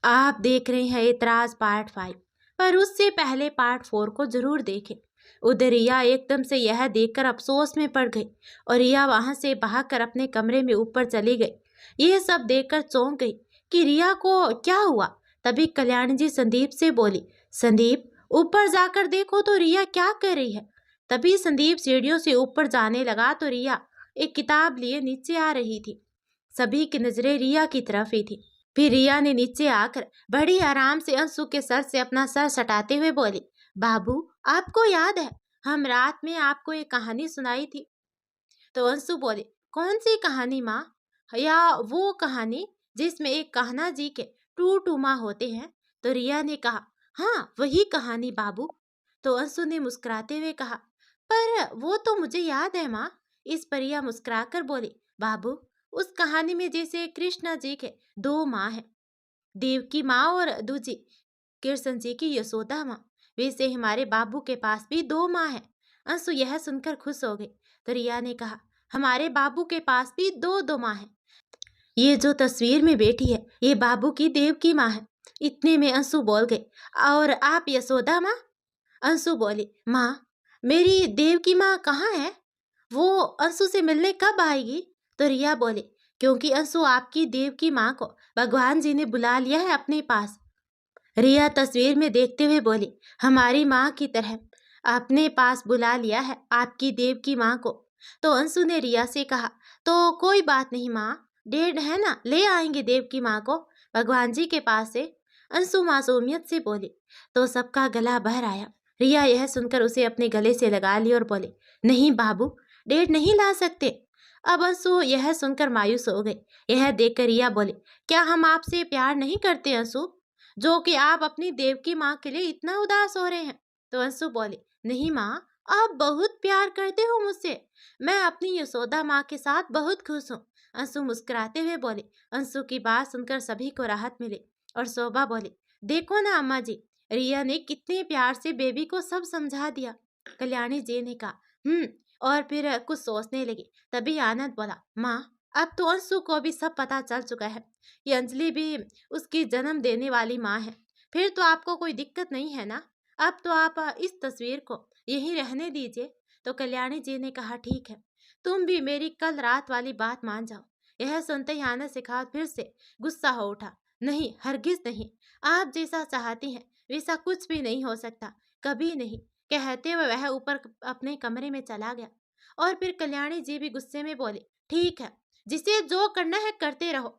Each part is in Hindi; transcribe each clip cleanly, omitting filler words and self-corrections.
आप देख रहे हैं एतराज पार्ट 5, पर उससे पहले पार्ट 4 को जरूर देखें। उधर रिया एकदम से यह देखकर अफसोस में पड़ गई और रिया वहां से भागकर अपने कमरे में ऊपर चली गई। यह सब देखकर चौंक गई कि रिया को क्या हुआ। तभी कल्याणी जी संदीप से बोली, संदीप ऊपर जाकर देखो तो रिया क्या कर रही है। तभी संदीप सीढ़ियों से ऊपर जाने लगा तो रिया एक किताब लिए नीचे आ रही थी। सभी की नजरें रिया की तरफ ही थी। फिर रिया ने नीचे आकर बड़ी आराम से अंशु के सर से अपना सर सटाते हुए बोली, बाबू आपको याद है हम रात में आपको एक कहानी सुनाई थी। तो अंशु बोले, कौन सी कहानी माँ? या वो कहानी जिसमें एक कान्हा जी के टू माँ होते हैं? तो रिया ने कहा, हाँ वही कहानी बाबू। तो अंशु ने मुस्कुराते हुए कहा, पर वो तो मुझे याद है माँ। इस पर रिया मुस्कुराकर बोली, बाबू उस कहानी में जैसे कृष्णा जी के 2 माँ हैं, देवकी माँ और दूजी कृष्ण जी की यशोदा माँ, वैसे हमारे बाबू के पास भी 2 माँ हैं। अंशु यह सुनकर खुश हो गई। तो रिया ने कहा, हमारे बाबू के पास भी 2 माँ हैं। ये जो तस्वीर में बैठी है ये बाबू की देवकी माँ है। इतने में अंशु बोल गए, और आप यशोदा माँ? अंशु बोली, माँ मेरी देवकी माँ कहाँ है? वो अंशु से मिलने कब आएगी? तो रिया बोली, क्योंकि अंशु आपकी देवकी माँ को भगवान जी ने बुला लिया है अपने पास। रिया तस्वीर में देखते हुए बोली, हमारी माँ की तरह अपने पास बुला लिया है आपकी देवकी माँ को। तो अंशु ने रिया से कहा, तो कोई बात नहीं माँ, डेढ़ है ना, ले आएंगे देवकी माँ को भगवान जी के पास से। अंशु मासूमियत से बोली। तो सबका गला बहर आया। रिया यह सुनकर उसे अपने गले से लगा ली और बोले, नहीं बाबू डेढ़ नहीं ला सकते। अब अंशु यह सुनकर मायूस हो गई। यह देखकर रिया बोली, क्या हम आपसे प्यार नहीं करते अंशु, जो कि आप अपनी देवकी माँ के लिए इतना उदास हो रहे हैं? तो अंशु बोली, नहीं माँ आप बहुत प्यार करते हो मुझसे, मैं अपनी यशोदा माँ के साथ बहुत खुश हूँ। अंशु मुस्कुराते हुए बोली। अंशु की बात सुनकर सभी को राहत मिली और शोभा बोली, देखो ना अम्मा जी, रिया ने कितने प्यार से बेबी को सब समझा दिया। कल्याणी जी ने कहा, और फिर कुछ सोचने लगी। तभी आनंद बोला, माँ अब तो अंशु को भी सब पता चल चुका है, ये अंजलि भी उसकी जन्म देने वाली माँ है। फिर तो आपको कोई दिक्कत नहीं है ना? अब तो आप इस तस्वीर को यहीं रहने दीजिए। तो कल्याणी जी ने कहा, ठीक है, तुम भी मेरी कल रात वाली बात मान जाओ। यह सुनते ही आनंद शेखावत फिर से गुस्सा हो उठा। नहीं हरगिज नहीं, आप जैसा चाहती हैं वैसा कुछ भी नहीं हो सकता, कभी नहीं, कहते हुए वह ऊपर अपने कमरे में चला गया। और फिर कल्याणी जी भी गुस्से में बोली, ठीक है, जिसे जो करना है करते रहो,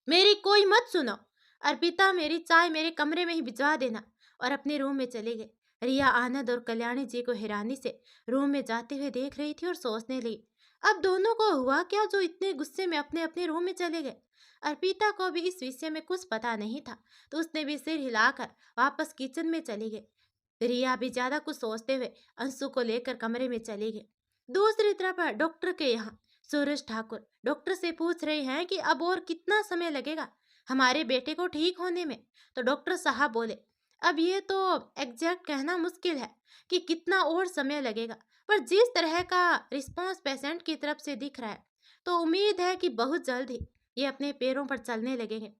मेरी कोई मत सुनो। अर्पिता मेरी चाय मेरे कमरे में ही भिजवा देना। और अपने रूम में चले गए। रिया आनंद और कल्याणी जी को हैरानी से रूम में जाते हुए देख रही थी और सोचने लगी, अब दोनों को हुआ क्या जो इतने गुस्से में अपने अपने रूम में चले गए। अर्पिता को भी इस विषय में कुछ पता नहीं था, तो उसने भी सिर हिलाकर वापस किचन में चली गई। रिया भी ज्यादा कुछ सोचते हुए अंशु को लेकर कमरे में चली गई। दूसरी तरफ डॉक्टर के यहाँ सूरज ठाकुर डॉक्टर से पूछ रहे हैं कि अब और कितना समय लगेगा हमारे बेटे को ठीक होने में। तो डॉक्टर साहब बोले, अब ये तो एग्जैक्ट कहना मुश्किल है कि कितना और समय लगेगा, पर जिस तरह का रिस्पांस पेशेंट की तरफ से दिख रहा है तो उम्मीद है कि बहुत जल्द ही ये अपने पैरों पर चलने लगेंगे।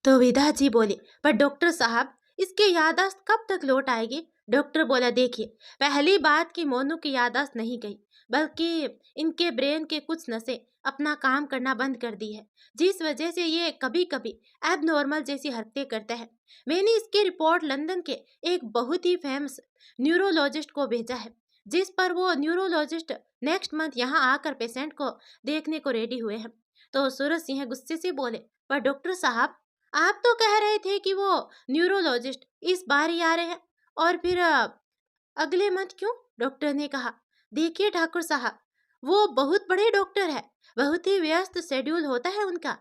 तो विदा जी बोली, पर डॉक्टर साहब इसकी याददाश्त कब तक लौट आएगी? डॉक्टर बोला, देखिए पहली बात कि मोनू की याददाश्त नहीं गई, बल्कि इनके ब्रेन के कुछ नसें अपना काम करना बंद कर दी है, जिस वजह से ये कभी कभी एबनॉर्मल जैसी हरकतें करता है। मैंने इसकी रिपोर्ट लंदन के एक बहुत ही फेमस न्यूरोलॉजिस्ट को भेजा है, जिस पर वो न्यूरोलॉजिस्ट नेक्स्ट मंथ यहाँ आकर पेशेंट को देखने को रेडी हुए हैं। तो सूरज सिंह गुस्से से बोले, पर डॉक्टर साहब आप तो कह रहे थे कि वो न्यूरोलॉजिस्ट इस बार ही आ रहे हैं, और फिर अगले मंथ क्यों? डॉक्टर ने कहा, देखिए ठाकुर साहब, वो बहुत बड़े डॉक्टर है, बहुत ही व्यस्त शेड्यूल होता है उनका।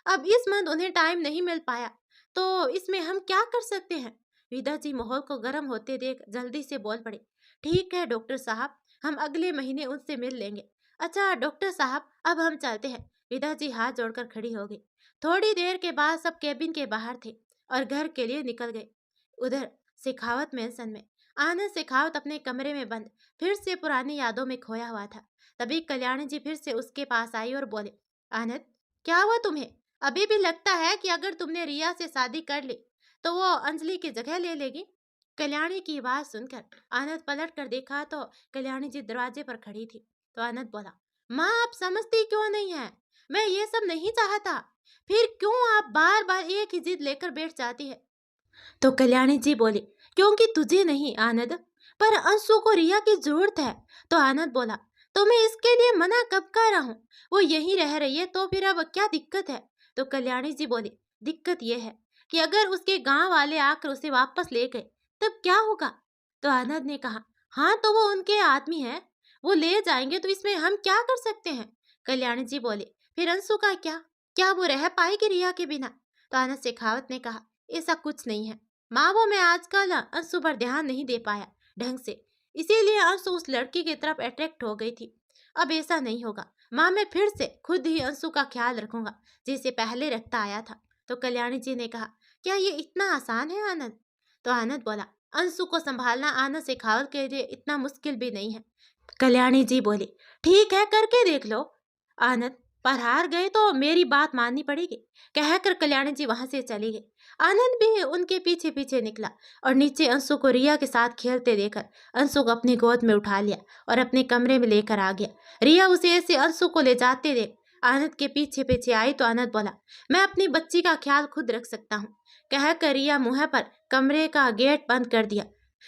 अब इस मंथ उन्हें टाइम नहीं मिल पाया, तो इसमें हम क्या कर सकते हैं? विदा जी माहौल को गर्म होते देख जल्दी से बोल पड़े, ठीक है डॉक्टर साहब, हम अगले महीने उनसे मिल लेंगे। अच्छा डॉक्टर साहब अब हम चलते हैं। विदा जी हाथ जोड़कर खड़ी हो गई। थोड़ी देर के बाद सब केबिन के बाहर थे और घर के लिए निकल गए। उधर शेखावत मेंशन में आनंद शेखावत अपने कमरे में बंद फिर से पुरानी यादों में खोया हुआ था। तभी कल्याणी जी फिर से उसके पास आई और बोले, आनंद क्या हुआ तुम्हें? अभी भी लगता है कि अगर तुमने रिया से शादी कर ली तो वो अंजलि की जगह ले लेगी। कल्याणी की बात सुनकर आनंद पलट कर देखा तो कल्याणी जी दरवाजे पर खड़ी थी। तो आनंद बोला, माँ आप समझती क्यों नहीं है? मैं ये सब नहीं चाहता। फिर क्यों आप बार बार एक ही जिद लेकर बैठ जाती है? तो कल्याणी जी बोली, क्योंकि तुझे नहीं आनंद, पर अंशु को रिया की जरूरत है। तो आनंद बोला, तो मैं इसके लिए मना कब कर रहा हूँ? वो यहीं रह रही है तो फिर अब क्या दिक्कत है? तो कल्याणी जी बोली, दिक्कत यह है कि अगर उसके गांव वाले आकर उसे वापस ले गए तब क्या होगा? तो आनंद ने कहा, हाँ तो वो उनके आदमी है, वो ले जाएंगे तो इसमें हम क्या कर सकते हैं? कल्याणी जी बोले, फिर अंशु का क्या? क्या वो रह पाएगी रिया के बिना? तो आनंद शेखावत ने कहा, ऐसा कुछ नहीं है माँ, वो मैं आजकल अंशु पर ध्यान नहीं दे पाया ढंग से, इसीलिए अंशु उस लड़की की तरफ अट्रैक्ट हो गई थी। अब ऐसा नहीं होगा माँ, मैं फिर से खुद ही अंशु का ख्याल रखूंगा जैसे पहले रखता आया था। तो कल्याणी जी ने कहा, क्या ये इतना आसान है आनंद? तो आनंद बोला, अंशु को संभालना आनंद शेखावत के लिए इतना मुश्किल भी नहीं है। कल्याणी जी बोली, ठीक है करके देख लो। आनंद, पर हार गए तो मेरी बात माननी पड़ेगी, कहकर कल्याणी जी वहां से चली गई। आनंद भी उनके पीछे पीछे निकला और नीचे अंशु को रिया के साथ खेलते देखकर अंशु को अपनी गोद में उठा लिया और अपने कमरे में लेकर आ गया। रिया उसे ऐसे अंशु को ले जाते देख आनंद के पीछे पीछे आई तो आनंद बोला, मैं अपनी बच्ची का ख्याल खुद रख सकता हूँ, कहकर रिया मुंह पर कमरे का गेट बंद कर दिया।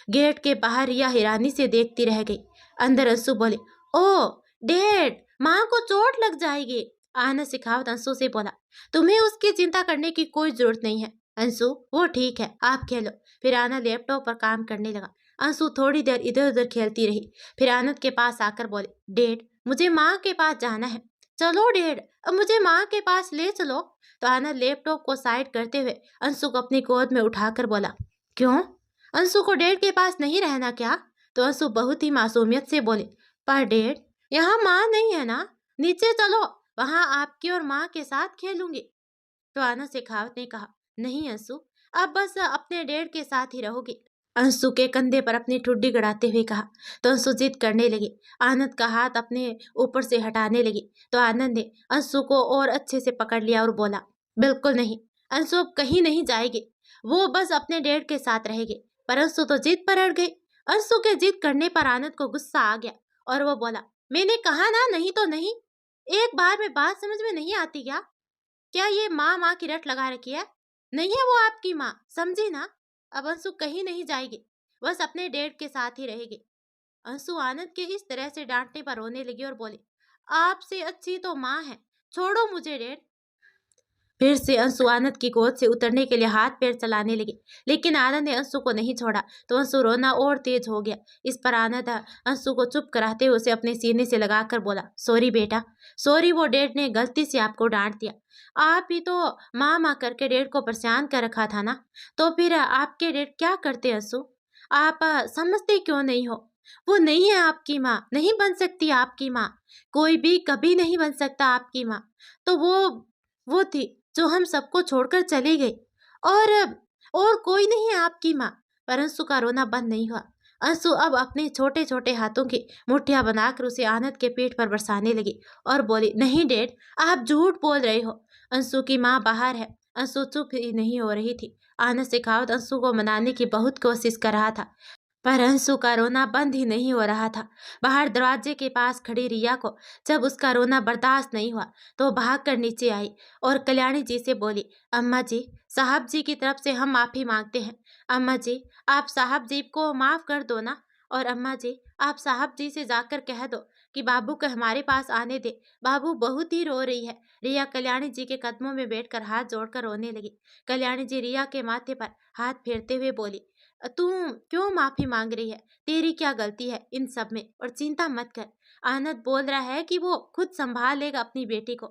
गेट के बाहर रिया हैरानी से देखती रह गई। अंदर अंशु बोले, ओ डैड, माँ को चोट लग जाएगी। आनंद शेखावत अंशु से बोला, तुम्हें उसकी चिंता करने की कोई जरूरत नहीं है अंशु, वो ठीक है, आप खेलो। फिर आनंद लैपटॉप पर काम करने लगा। अंशु थोड़ी देर इधर उधर खेलती रही, फिर आनंद के पास आकर बोले, डैड मुझे माँ के पास जाना है। चलो डैड, अब मुझे माँ के पास ले चलो। तो आनंद लैपटॉप को साइड करते हुए अंशु को अपनी गोद में उठाकर बोला, क्यों अंशु को डैड के पास नहीं रहना क्या? तो अंशु बहुत ही मासूमियत से बोले, पर डैड यहाँ माँ नहीं है ना, नीचे चलो, वहां आपकी और माँ के साथ खेलूंगी। तो आनंद शेखावत ने कहा, नहीं अंशु, अब बस अपने डैड के साथ ही रहोगी। अंशु के कंधे पर अपनी ठुड्डी गड़ाते हुए कहा। तो अंशु जिद करने लगी, आनंद का हाथ अपने ऊपर से हटाने लगी। तो आनंद ने अंशु को और अच्छे से पकड़ लिया और बोला, बिल्कुल नहीं, अंशु अब कहीं नहीं जाएगी, वो बस अपने डैड के साथ रहेगी। पर अंशु तो जिद पर अड़ गई। अंशु के जिद करने पर आनंद को गुस्सा आ गया और वो बोला, मैंने कहा ना नहीं तो नहीं, एक बार में बात समझ में नहीं आती क्या? क्या ये माँ माँ की रट लगा रखी है? नहीं है वो आपकी माँ, समझी ना? अब अंशु कहीं नहीं जाएगी, बस अपने डैड के साथ ही रहेगी। अंशु आनंद के इस तरह से डांटने पर रोने लगी और बोली, आपसे अच्छी तो माँ है, छोड़ो मुझे डैड। फिर से अंशु आनंद की गोद से उतरने के लिए हाथ पैर चलाने लगी, लेकिन आनंद ने अंशु को नहीं छोड़ा। तो अंशु रोना और तेज हो गया। इस पर आनंद अंशु को चुप कराते हुए उसे अपने सीने से लगाकर बोला, सॉरी बेटा, सॉरी, वो डैड ने गलती से आपको डांट दिया। आप ही तो माँ माँ करके डैड को परेशान कर रखा था ना, तो फिर आपके डैड क्या करते अंशु? आप समझते क्यों नहीं हो? वो नहीं है आपकी माँ, नहीं बन सकती आपकी माँ, कोई भी कभी नहीं बन सकता आपकी माँ। तो वो थी जो हम सबको छोड़कर चली गई, और कोई नहीं है आपकी माँ। पर अंशु का रोना बंद नहीं हुआ। अंशु अब अपने छोटे छोटे हाथों की मुठ्ठियां बनाकर उसे आनंद के पेट पर बरसाने लगी और बोली, नहीं डैड, आप झूठ बोल रहे हो, अंशु की माँ बाहर है। अंशु चुप ही नहीं हो रही थी। आनंद शेखावत अंशु को मनाने की बहुत कोशिश कर रहा था, पर अंशु का रोना बंद ही नहीं हो रहा था। बाहर दरवाजे के पास खड़ी रिया को जब उसका रोना बर्दाश्त नहीं हुआ तो भागकर नीचे आई और कल्याणी जी से बोली, अम्मा जी, साहब जी की तरफ से हम माफी मांगते हैं। अम्मा जी, आप साहब जी को माफ कर दो ना, और अम्मा जी, आप साहब जी से जाकर कह दो कि बाबू को हमारे पास आने दे, बाबू बहुत ही रो रही है। रिया कल्याणी जी के कदमों में बैठकर हाथ जोड़कर रोने लगी। कल्याणी जी रिया के माथे पर हाथ फेरते हुए बोली, तू क्यों माफी मांग रही है? तेरी क्या गलती है इन सब में? और चिंता मत कर, आनंद बोल रहा है कि वो खुद संभाल लेगा अपनी बेटी को,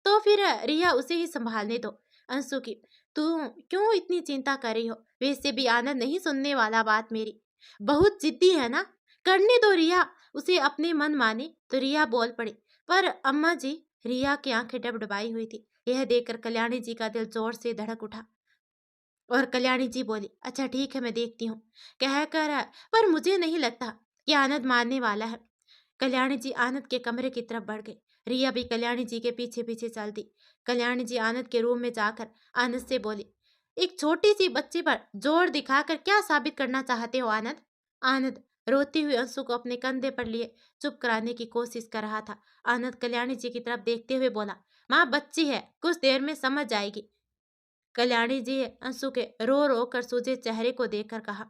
तो फिर रिया उसे ही संभालने दो। अंशु की, तू क्यों इतनी चिंता कर रही हो? वैसे भी आनंद नहीं सुनने वाला बात मेरी, बहुत जिद्दी है ना, करने दो रिया, उसे अपने मन माने। तो रिया बोल पड़ी, पर अम्मा जी, रिया की आंखें डबडबाई हुई थी। यह देखकर कल्याणी जी का दिल जोर से धड़क उठा और कल्याणी जी बोली, अच्छा ठीक है, मैं देखती हूँ, कहकर, पर मुझे नहीं लगता कि आनंद मानने वाला है। कल्याणी जी आनंद के कमरे की तरफ बढ़ गई। रिया भी कल्याणी जी के पीछे पीछे चल दी। कल्याणी जी आनंद के रूम में जाकर आनंद से बोली, एक छोटी सी बच्ची पर जोर दिखाकर क्या साबित करना चाहते हो आनंद? आनंद रोती हुई अंशु को अपने कंधे पर लिए चुप कराने की कोशिश कर रहा था। आनंद कल्याणी जी की तरफ देखते हुए बोला, माँ बच्ची है, कुछ देर में समझ जाएगी। कल्याणी जी अंशु के रो रो कर सूजे चेहरे को देखकर कहा,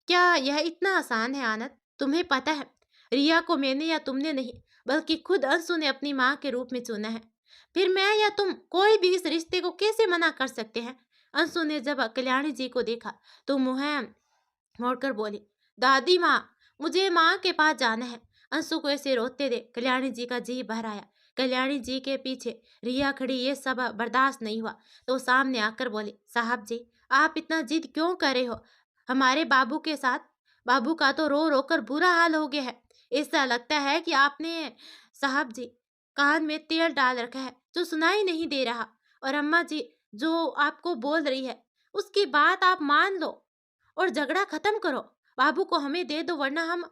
क्या यह इतना आसान है आनंद? तुम्हें पता है रिया को मैंने या तुमने नहीं बल्कि खुद अंशु ने अपनी माँ के रूप में चुना है। फिर मैं या तुम कोई भी इस रिश्ते को कैसे मना कर सकते हैं? अंशु ने जब कल्याणी जी को देखा तो मुँह मोड़कर बोली, दादी माँ, मुझे माँ के पास जाना है। अंशु को ऐसे रोते देख कल्याणी जी का जी भर आया। कल्याणी जी के पीछे रिया खड़ी, ये सब बर्दाश्त नहीं हुआ तो सामने आकर बोली, साहब जी आप इतना जिद क्यों कर रहे हो हमारे बाबू के साथ? बाबू का तो रो रो कर बुरा हाल हो गया है। ऐसा लगता है कि आपने साहब जी कान में तेल डाल रखा है जो सुनाई नहीं दे रहा। और अम्मा जी जो आपको बोल रही है उसकी बात आप मान लो और झगड़ा खत्म करो। बाबू को हमें दे दो वरना हम।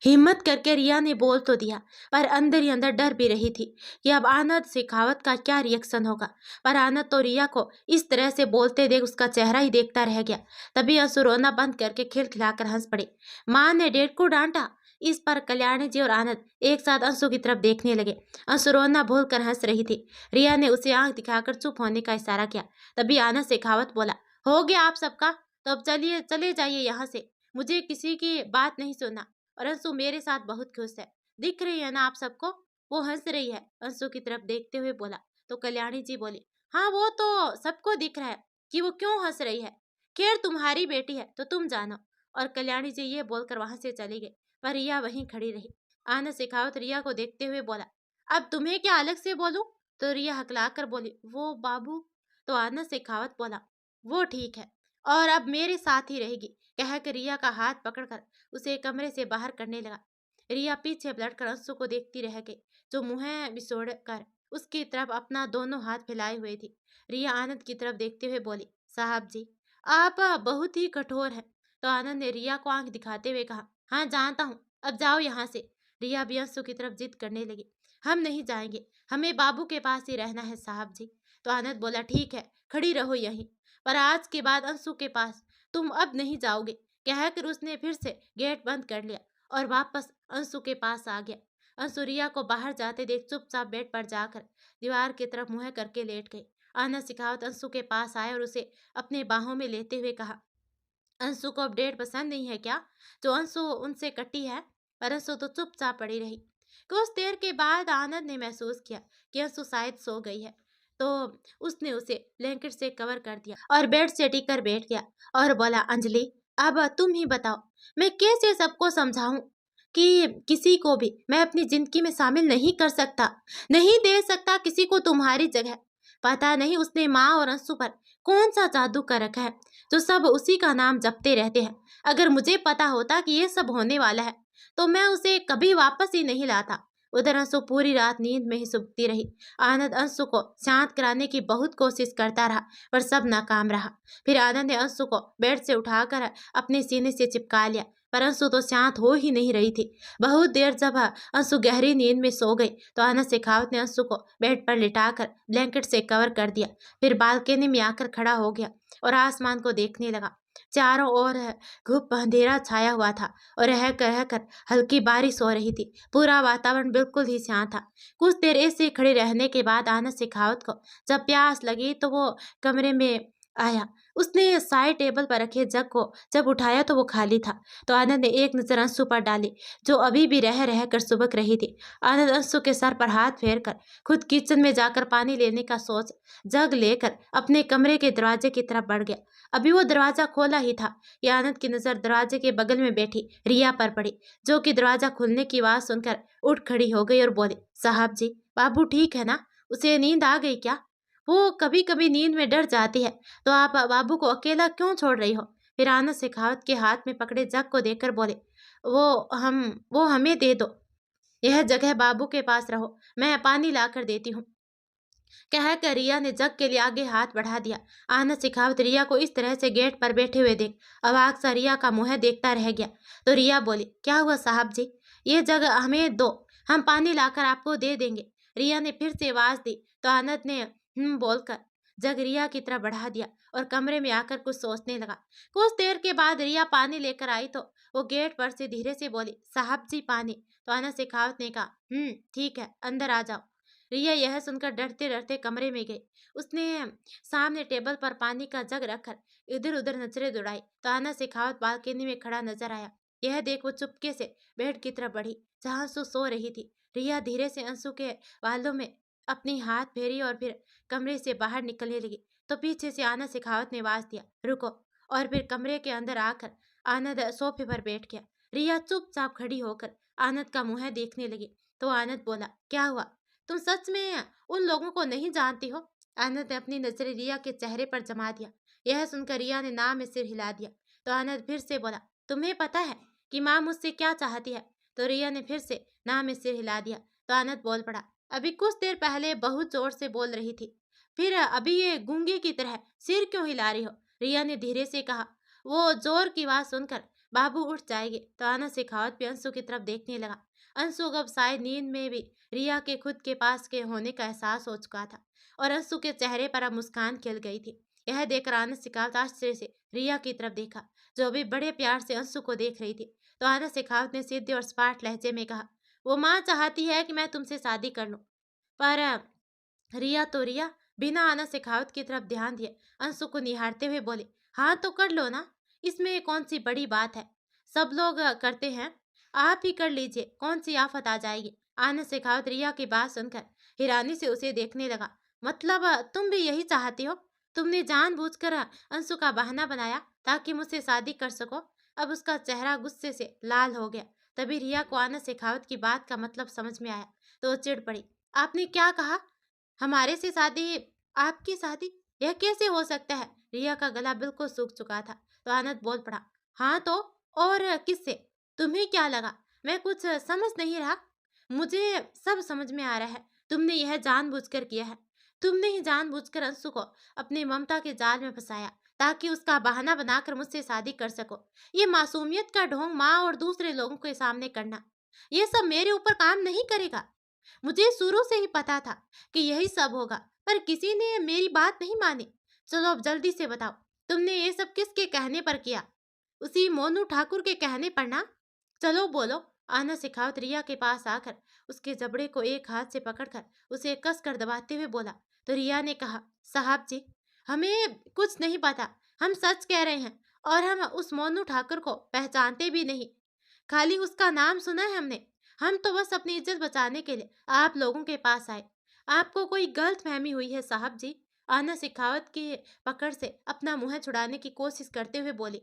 हिम्मत करके रिया ने बोल तो दिया पर अंदर ही अंदर डर भी रही थी कि अब आनंद शेखावत का क्या रिएक्शन होगा। पर आनंद तो रिया को इस तरह से बोलते देख उसका चेहरा ही देखता रह गया। तभी अंशु रोना बंद करके खिलखिलाकर हंस पड़े। माँ ने डेड को डांटा। इस पर कल्याणी जी और आनंद एक साथ अंशु की तरफ देखने लगे। अंशु रोना भूल कर हंस रही थी। रिया ने उसे आंख दिखाकर चुप होने का इशारा किया। तभी आनंद शेखावत बोला, हो गया आप सबका, तो अब चलिए चले जाइए यहाँ से, मुझे किसी की बात नहीं सुनना। और अंशु मेरे साथ बहुत खुश है, दिख रही है ना आप सबको? वो हंस रही है, अंशु की तरफ देखते हुए बोला। तो कल्याणी जी बोली, हाँ वो तो सबको दिख रहा है कि वो क्यों हंस रही है। खैर तुम्हारी बेटी है तो तुम जानो। और कल्याणी जी ये बोलकर वहां से चली गई। पर रिया वहीं खड़ी रही। आनंद शेखावत रिया को देखते हुए बोला, अब तुम्हें क्या अलग से बोलूं? तो रिया हकला कर बोली, वो बाबू। तो आनंद शेखावत बोला, वो ठीक है और अब मेरे साथ ही रहेगी, कहकर रिया का हाथ पकड़कर उसे कमरे से बाहर करने लगा। रिया पीछे पलटकर अंशु को देखती रह गई जो मुंह बिसोड़ कर उसकी तरफ अपना दोनों हाथ फैलाए हुए थी। रिया आनंद की तरफ देखते हुए बोली, साहब जी आप बहुत ही कठोर हैं। तो आनंद ने रिया को आंख दिखाते हुए कहा, हाँ जानता हूँ, अब जाओ यहाँ से। रिया भी अंशु की तरफ जिद करने लगी, हम नहीं जाएंगे, हमें बाबू के पास ही रहना है साहब जी। तो आनंद बोला, ठीक है खड़ी रहो यहीं, पर आज के बाद अंशु के पास तुम अब नहीं जाओगे, कहकर उसने फिर से गेट बंद कर लिया और वापस अंशु के पास आ गया। अंशु रिया को बाहर जाते देख चुपचाप बेड पर जाकर दीवार की तरफ मुंह करके लेट गई। आनंद शेखावत अंशु के पास आए और उसे अपने बाहों में लेते हुए कहा, अंशु को अपडेट पसंद नहीं है क्या जो अंशु उनसे कटी है? पर अंशु तो चुपचाप पड़ी रही। कुछ देर के बाद आनंद ने महसूस किया कि अंशु शायद सो गई है तो उसने उसे ब्लैंकेट से कवर कर दिया और बेड से टिक बैठ गया और बोला, अंजलि अब तुम ही बताओ मैं कैसे सबको समझाऊं कि किसी को भी मैं अपनी जिंदगी में शामिल नहीं कर सकता, नहीं दे सकता किसी को तुम्हारी जगह। पता नहीं उसने माँ और अंशु पर कौन सा जादू कर रखा है जो सब उसी का नाम जपते रहते हैं। अगर मुझे पता होता कि ये सब होने वाला है तो मैं उसे कभी वापस ही नहीं लाता। उधर अंशु पूरी रात नींद में ही सुबती रही। आनंद अंशु को शांत कराने की बहुत कोशिश करता रहा पर सब नाकाम रहा। फिर आनंद ने अंशु को बेड से उठाकर अपने सीने से चिपका लिया पर अंशु तो शांत हो ही नहीं रही थी। बहुत देर जब अंशु गहरी नींद में सो गई तो आनंद शेखावत ने अंशु को बेड पर लिटाकर ब्लैंकेट से कवर कर दिया। फिर बालकनी में आकर खड़ा हो गया और आसमान को देखने लगा। चारों ओर घुप अंधेरा छाया हुआ था और रह कर हल्की बारिश हो रही थी। पूरा वातावरण बिल्कुल ही शांत था। कुछ देर ऐसे खड़े रहने के बाद आनंद शेखावत को जब प्यास लगी तो वो कमरे में आया। उसने साइड टेबल पर रखे जग को जब उठाया तो वो खाली था। तो आनंद ने एक नजर अंशु पर डाली जो अभी भी रह कर सुबक रही थी। आनंद अंशु के सर पर हाथ फेर कर खुद किचन में जाकर पानी लेने का सोच जग लेकर अपने कमरे के दरवाजे की तरफ बढ़ गया। अभी वो दरवाजा खोला ही था कि आनंद की नजर दरवाजे के बगल में बैठी रिया पर पड़ी जो कि दरवाजा खुलने की आवाज सुनकर उठ खड़ी हो गई और बोली, साहब जी बाबू ठीक है ना? उसे नींद आ गई क्या? वो कभी कभी नींद में डर जाती है तो आप बाबू को अकेला क्यों छोड़ रही हो? फिर आनंद शेखावत के हाथ में पकड़े जग को देखकर बोले, वो हमें दे दो, यह जगह बाबू के पास रहो, मैं पानी लाकर देती हूँ। कहकर रिया ने जग के लिए आगे हाथ बढ़ा दिया। आनंद शेखावत रिया को इस तरह से गेट पर बैठे हुए देख अवाक सा रिया का मुंह देखता रह गया। तो रिया बोली, क्या हुआ साहब जी? ये जग हमें दो, हम पानी लाकर आपको दे देंगे। रिया ने फिर से आवाज दी तो आनंद ने बोलकर जग रिया की तरफ बढ़ा दिया और कमरे में आकर कुछ सोचने लगा। कुछ देर के बाद रिया पानी लेकर आई तो वो गेट पर से धीरे से बोली, साहब जी पानी। तो आनंद शेखावत ने कहा, ठीक है, अंदर आ जाओ। रिया यह सुनकर डरते डरते कमरे में गई। उसने सामने टेबल पर पानी का जग रखकर इधर उधर नजरें दौड़ाई तो आनंद शेखावत बालकनी में खड़ा नजर आया। यह देख वो चुपके से बेड की तरफ बढ़ी जहां अंशु सो रही थी। रिया धीरे से अंशु के बालों में अपनी हाथ फेरी और फिर कमरे से बाहर निकलने लगी तो पीछे से आनंद शेखावत ने आवाज दिया, रुको। और फिर कमरे के अंदर आकर आनंद सोफे पर बैठ गया। रिया चुपचाप खड़ी होकर आनंद का मुंह देखने लगी तो आनंद बोला, क्या हुआ? तुम सच में उन लोगों को नहीं जानती हो? आनंद ने अपनी नजरें रिया के चेहरे पर जमा दिया। यह सुनकर रिया ने नाम में सिर हिला दिया तो आनंद फिर से बोला, तुम्हें पता है कि माँ मुझसे क्या चाहती है? तो रिया ने फिर से नाम में सिर हिला दिया तो आनंद बोल पड़ा, अभी कुछ देर पहले बहुत जोर से बोल रही थी, फिर अभी ये गूंगे की तरह सिर क्यों हिला रही हो? रिया ने धीरे से कहा। वो जोर की आवाज सुनकर बाबू उठ जाएंगे। तो आनंद शेखावत भी अंशु की तरफ देखने लगा। अंशु अब शायद नींद में भी रिया के खुद के पास के होने का एहसास हो चुका था और अंशु के चेहरे पर अब मुस्कान खिल गई थी। यह देखकर आनंद शेखावत आश्चर्य से रिया की तरफ देखा जो अभी बड़े प्यार से अंशु को देख रही थी। तो आनंद शेखावत ने सीधे और स्पष्ट लहजे में कहा, वो माँ चाहती है कि मैं तुमसे शादी कर लूं। पर रिया बिना आनंद शेखावत की तरफ ध्यान दिए अंशु को निहारते हुए बोले, हाँ तो कर लो ना, इसमें कौन सी बड़ी बात है, सब लोग करते हैं, आप ही कर लीजिए, कौन सी आफत आ जाएगी। आनंद शेखावत रिया की बात सुनकर हैरानी से उसे देखने लगा। मतलब तुम भी यही चाहती हो? तुमने जानबूझकर अंशु का बहाना बनाया ताकि मुझसे शादी कर सको? अब उसका चेहरा गुस्से से लाल हो गया। तभी रिया को आनंद शेखावत की बात का मतलब समझ में आया तो वो चिढ़ पड़ी। आपने क्या कहा? हमारे से शादी? आपकी शादी? यह कैसे हो सकता है? रिया का गला बिल्कुल सूख चुका था तो आनंद बोल पड़ा, हाँ तो और किससे? तुम्हें क्या लगा मैं कुछ समझ नहीं रहा? मुझे सब समझ में आ रहा है। तुमने यह जानबूझकर किया है। तुमने ही जानबूझकर अंशु को अपने ममता के जाल में फंसाया ताकि उसका बहाना बनाकर मुझसे शादी कर सको। ये मासूमियत का ढोंग माँ और दूसरे लोगों के सामने करना, ये सब मेरे ऊपर काम नहीं करेगा। मुझे शुरू से ही पता था कि यही सब होगा, पर किसी ने मेरी बात नहीं मानी। चलो अब जल्दी से बताओ, तुमने ये सब किसके कहने पर किया? उसी मोनू ठाकुर के कहने पर ना? चलो बोलो। आनंद शेखावत रिया के पास आकर उसके जबड़े को एक हाथ से पकड़कर उसे कसकर दबाते हुए बोला। तो रिया ने कहा, साहब जी, हमें कुछ नहीं पता, हम सच कह रहे हैं और हम उस मोनू ठाकुर को पहचानते भी नहीं, खाली उसका नाम सुना है हमने। हम तो बस अपनी इज्जत बचाने के लिए आप लोगों के पास आए। आपको कोई गलत फहमी हुई है साहब जी। आनंद शेखावत की पकड़ से अपना मुंह छुड़ाने की कोशिश करते हुए बोली।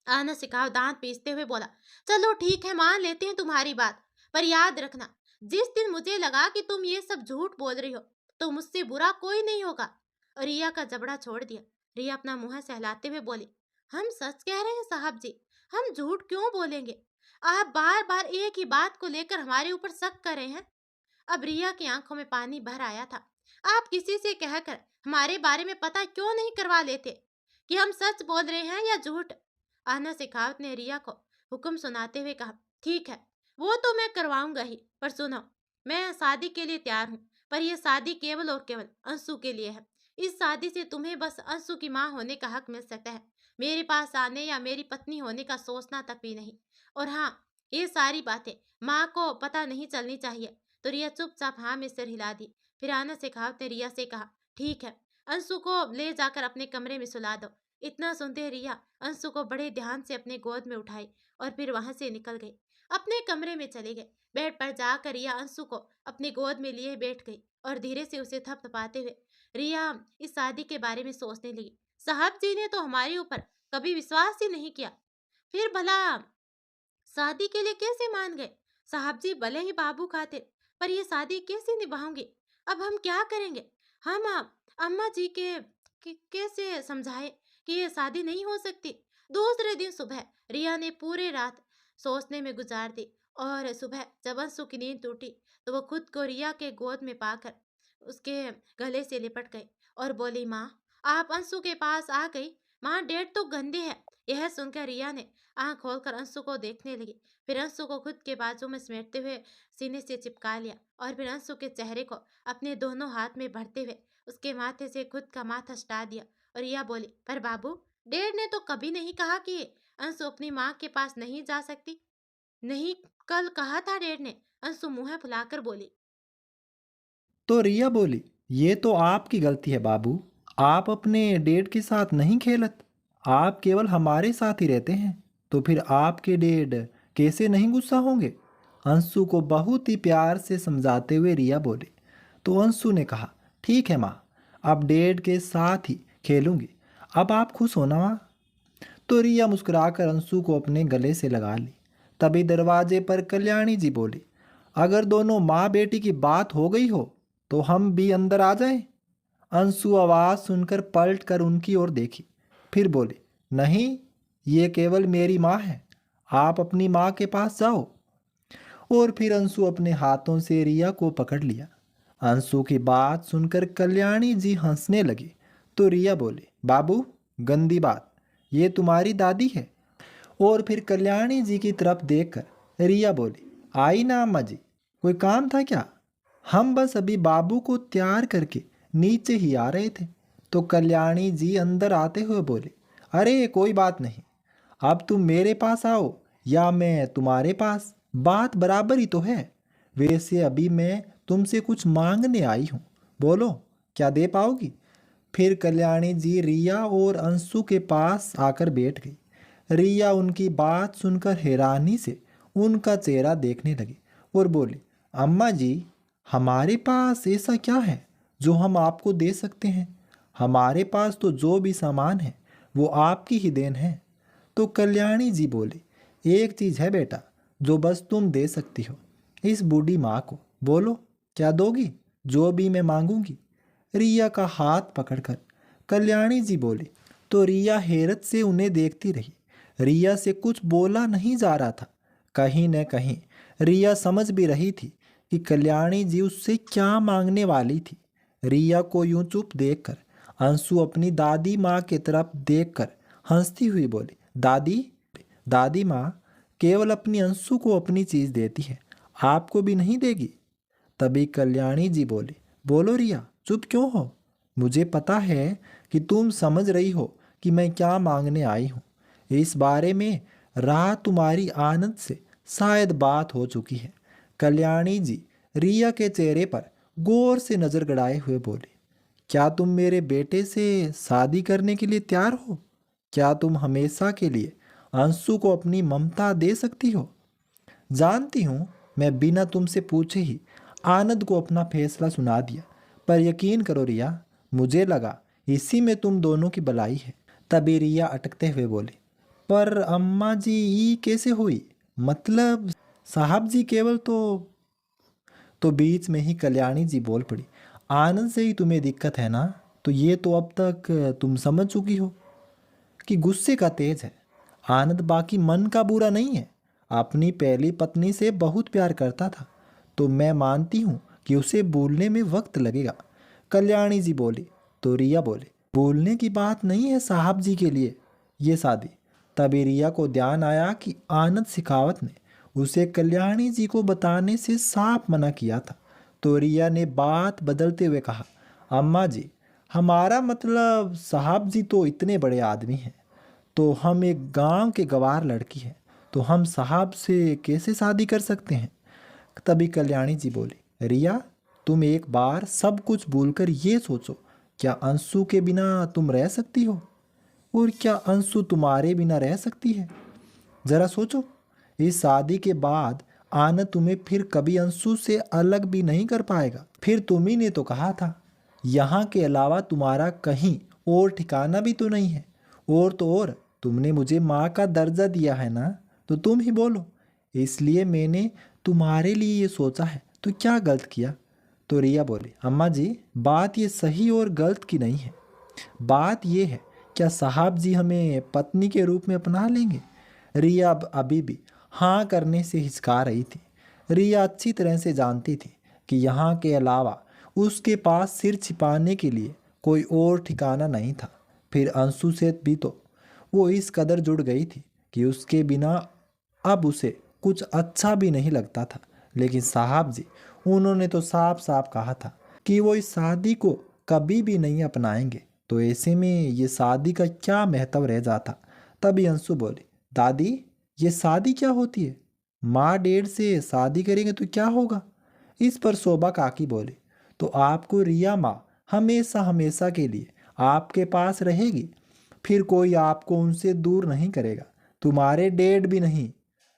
आनंद शेखावत दांत पीसते हुए बोला, चलो ठीक है, मान लेते हैं तुम्हारी बात, पर याद रखना, जिस दिन मुझे लगा कि तुम ये सब झूठ बोल रही हो तो मुझसे बुरा कोई नहीं होगा। और रिया का जबड़ा छोड़ दिया। रिया अपना मुंह सहलाते हुए बोली, हम सच कह रहे हैं साहब जी, हम झूठ क्यों बोलेंगे? आप बार बार एक ही बात को लेकर हमारे ऊपर शक कर रहे हैं। अब रिया की आंखों में पानी भर आया था। आप किसी से कहकर हमारे बारे में पता क्यों नहीं करवा लेते कि हम सच बोल रहे हैं या झूठ? आनंद शेखावत ने रिया को हुक्म सुनाते हुए कहा, ठीक है, वो तो मैं करवाऊंगा ही, पर सुनो, मैं शादी के लिए तैयार हूँ, पर यह शादी केवल और केवल अंशु के लिए है। इस शादी से तुम्हें बस अंशु की माँ होने का हक मिल सकता है, मेरे पास आने या मेरी पत्नी होने का सोचना तक भी नहीं। और हाँ, ये सारी बातें माँ को पता नहीं चलनी चाहिए। तो रिया चुपचाप हाँ में सिर हिला दी। फिर आनंद शेखावत ने रिया से कहा, ठीक है, अंशु को ले जाकर अपने कमरे में सुला दो। इतना सुनते रिया अंशु को बड़े ध्यान से अपने गोद में उठाई और फिर वहां से निकल गई। अपने कमरे में चले गए। बेड पर जाकर रिया अंशु को अपनी गोद में लिए बैठ गई और धीरे से उसे थपथपाते हुए रिया इस शादी के बारे में सोचने लगी। साहब जी ने तो हमारे ऊपर कभी विश्वास ही नहीं किया, फिर भला शादी के लिए कैसे मान गए? साहब जी भले ही बाबू खातिर, पर ये शादी कैसे निभाऊंगी? अब हम क्या करेंगे? हम अम्मा जी कैसे समझाए कि ये शादी नहीं हो सकती? दूसरे दिन सुबह रिया ने पूरी रात सोचने में गुजार दी और सुबह जब अंशु की नींद टूटी तो वो खुद को रिया के गोद में पाकर उसके गले से लिपट गई और बोली, माँ, आप अंशु के पास आ गई। माँ, डेट तो गंदे है, यह सुनकर रिया ने आंख खोलकर अंशु को देखने लगी। फिर अंशु को खुद के बाजू में समेटते हुए सीने से चिपका लिया और फिर अंशु के चेहरे को अपने दोनों हाथ में भरते हुए उसके माथे से खुद का माथा हटा दिया। और रिया बोली, पर बाबू, डैड ने तो कभी नहीं कहा कि अंशु अपनी माँ के पास नहीं जा सकती। नहीं, कल कहा था डैड ने, अंशु मुंह फुलाकर बोली। तो रिया बोली, ये तो आपकी गलती है बाबू। आप अपने डेड के साथ नहीं खेलत, आप केवल हमारे साथ ही रहते हैं। तो फिर आपके डेड कैसे नहीं गुस्सा होंगे? अंशु को बहुत ही प्यार से समझाते हुए रिया बोली। तो अंशु ने कहा, ठीक है माँ, अब डेड के साथ ही खेलूंगी। अब आप खुश हो ना माँ? तो रिया मुस्कुराकर अंशु को अपने गले से लगा ली। तभी दरवाजे पर कल्याणी जी बोली, अगर दोनों माँ बेटी की बात हो गई हो तो हम भी अंदर आ जाएं। अंशु आवाज़ सुनकर पलट कर उनकी ओर देखी, फिर बोली, नहीं, ये केवल मेरी माँ है, आप अपनी माँ के पास जाओ। और फिर अंशु अपने हाथों से रिया को पकड़ लिया। अंशु की बात सुनकर कल्याणी जी हंसने लगी। तो रिया बोली, बाबू, गंदी बात, ये तुम्हारी दादी है। और फिर कल्याणी जी की तरफ देखकर रिया बोली, आई ना अम्मा जी, कोई काम था क्या? हम बस अभी बाबू को तैयार करके नीचे ही आ रहे थे। तो कल्याणी जी अंदर आते हुए बोले, अरे कोई बात नहीं, अब तुम मेरे पास आओ या मैं तुम्हारे पास, बात बराबर ही तो है। वैसे अभी मैं तुमसे कुछ मांगने आई हूँ, बोलो क्या दे पाओगी? फिर कल्याणी जी रिया और अंशु के पास आकर बैठ गई। रिया उनकी बात सुनकर हैरानी से उनका चेहरा देखने लगी और बोली, अम्मा जी, हमारे पास ऐसा क्या है जो हम आपको दे सकते हैं? हमारे पास तो जो भी सामान है वो आपकी ही देन है। तो कल्याणी जी बोले, एक चीज़ है बेटा जो बस तुम दे सकती हो, इस बूढ़ी माँ को। बोलो क्या दोगी? जो भी मैं मांगूंगी। रिया का हाथ पकड़कर कल्याणी जी बोले। तो रिया हैरत से उन्हें देखती रही। रिया से कुछ बोला नहीं जा रहा था। कहीं न कहीं रिया समझ भी रही थी कि कल्याणी जी उससे क्या मांगने वाली थी। रिया को यूं चुप देखकर अंशु अपनी दादी माँ की तरफ देखकर हंसती हुई बोली, दादी, दादी माँ केवल अपनी अंशु को अपनी चीज़ देती है, आपको भी नहीं देगी? तभी कल्याणी जी बोली, बोलो रिया, चुप क्यों हो? मुझे पता है कि तुम समझ रही हो कि मैं क्या मांगने आई हूँ। इस बारे में रात तुम्हारी आनंद से शायद बात हो चुकी है। कल्याणी जी रिया के चेहरे पर गौर से नजर गड़ाए हुए बोले, क्या तुम मेरे बेटे से शादी करने के लिए तैयार हो? क्या तुम हमेशा के लिए अंशु को अपनी ममता दे सकती हो? जानती हूँ मैं बिना तुमसे पूछे ही आनंद को अपना फैसला सुना दिया, पर यकीन करो रिया, मुझे लगा इसी में तुम दोनों की भलाई है। तभी रिया अटकते हुए बोले, पर अम्मा जी ये कैसे हुई? मतलब साहब जी केवल तो बीच में ही कल्याणी जी बोल पड़ी, आनंद से ही तुम्हें दिक्कत है ना? तो ये तो अब तक तुम समझ चुकी हो कि गुस्से का तेज है। आनंद बाकी मन का बुरा नहीं है, अपनी पहली पत्नी से बहुत प्यार करता था, तो मैं मानती हूँ कि उसे भूलने में वक्त लगेगा। कल्याणी जी बोली। तो रिया बोले, भूलने की बात नहीं है साहब जी के लिए ये शादी। तभी रिया को ध्यान आया कि आनंद सिखावत ने उसे कल्याणी जी को बताने से साफ मना किया था। तो रिया ने बात बदलते हुए कहा, अम्मा जी, हमारा मतलब साहब जी तो इतने बड़े आदमी हैं, तो हम एक गांव के गवार लड़की हैं, तो हम साहब से कैसे शादी कर सकते हैं? तभी कल्याणी जी बोली, रिया, तुम एक बार सब कुछ भूलकर ये सोचो, क्या अंशु के बिना तुम रह सकती हो? और क्या अंशु तुम्हारे बिना रह सकती है? जरा सोचो, इस शादी के बाद आनंद तुम्हें फिर कभी अंशु से अलग भी नहीं कर पाएगा। फिर तुम ही ने तो कहा था, यहाँ के अलावा तुम्हारा कहीं और ठिकाना भी तो नहीं है। और तो और तुमने मुझे माँ का दर्जा दिया है ना, तो तुम ही बोलो। इसलिए मैंने तुम्हारे लिए ये सोचा है, तो क्या गलत किया? तो रिया बोली, अम्मा जी, बात ये सही और गलत की नहीं है। बात ये है, क्या साहब जी हमें पत्नी के रूप में अपना लेंगे? रिया अब अभी भी हाँ करने से हिचका रही थी। रिया अच्छी तरह से जानती थी कि यहाँ के अलावा उसके पास सिर छिपाने के लिए कोई और ठिकाना नहीं था। फिर अंशु से भी तो वो इस कदर जुड़ गई थी कि उसके बिना अब उसे कुछ अच्छा भी नहीं लगता था। लेकिन साहब जी, उन्होंने तो साफ साफ कहा था कि वो इस शादी को कभी भी नहीं अपनाएंगे, तो ऐसे में ये शादी का क्या महत्व रह जाता। तभी अंशु बोली, दादी ये शादी क्या होती है? माँ डेढ़ से शादी करेंगे तो क्या होगा? इस पर शोभा काकी बोली, तो आपको रिया माँ हमेशा हमेशा के लिए आपके पास रहेगी, फिर कोई आपको उनसे दूर नहीं करेगा, तुम्हारे डेढ़ भी नहीं।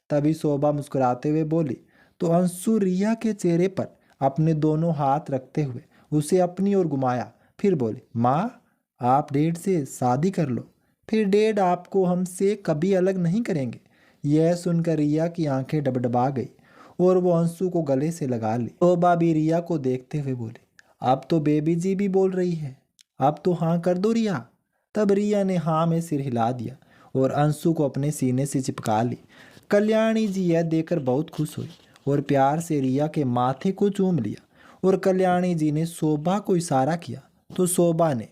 तभी शोभा मुस्कुराते हुए बोली, तो अंशु रिया के चेहरे पर अपने दोनों हाथ रखते हुए उसे अपनी ओर घुमाया, फिर बोली, माँ आप डेढ़ से शादी कर लो, फिर डेढ़ आपको हमसे कभी अलग नहीं करेंगे। यह सुनकर रिया की आंखें डबडबा गई और वो अंशु को गले से लगा ली। शोभा भी रिया को देखते हुए बोली, अब तो बेबी जी भी बोल रही है, अब तो हाँ कर दो रिया। तब रिया ने हाँ में सिर हिला दिया और अंशु को अपने सीने से चिपका ली। कल्याणी जी यह देखकर बहुत खुश हुई और प्यार से रिया के माथे को चूम लिया और कल्याणी जी ने शोभा को इशारा किया तो शोभा ने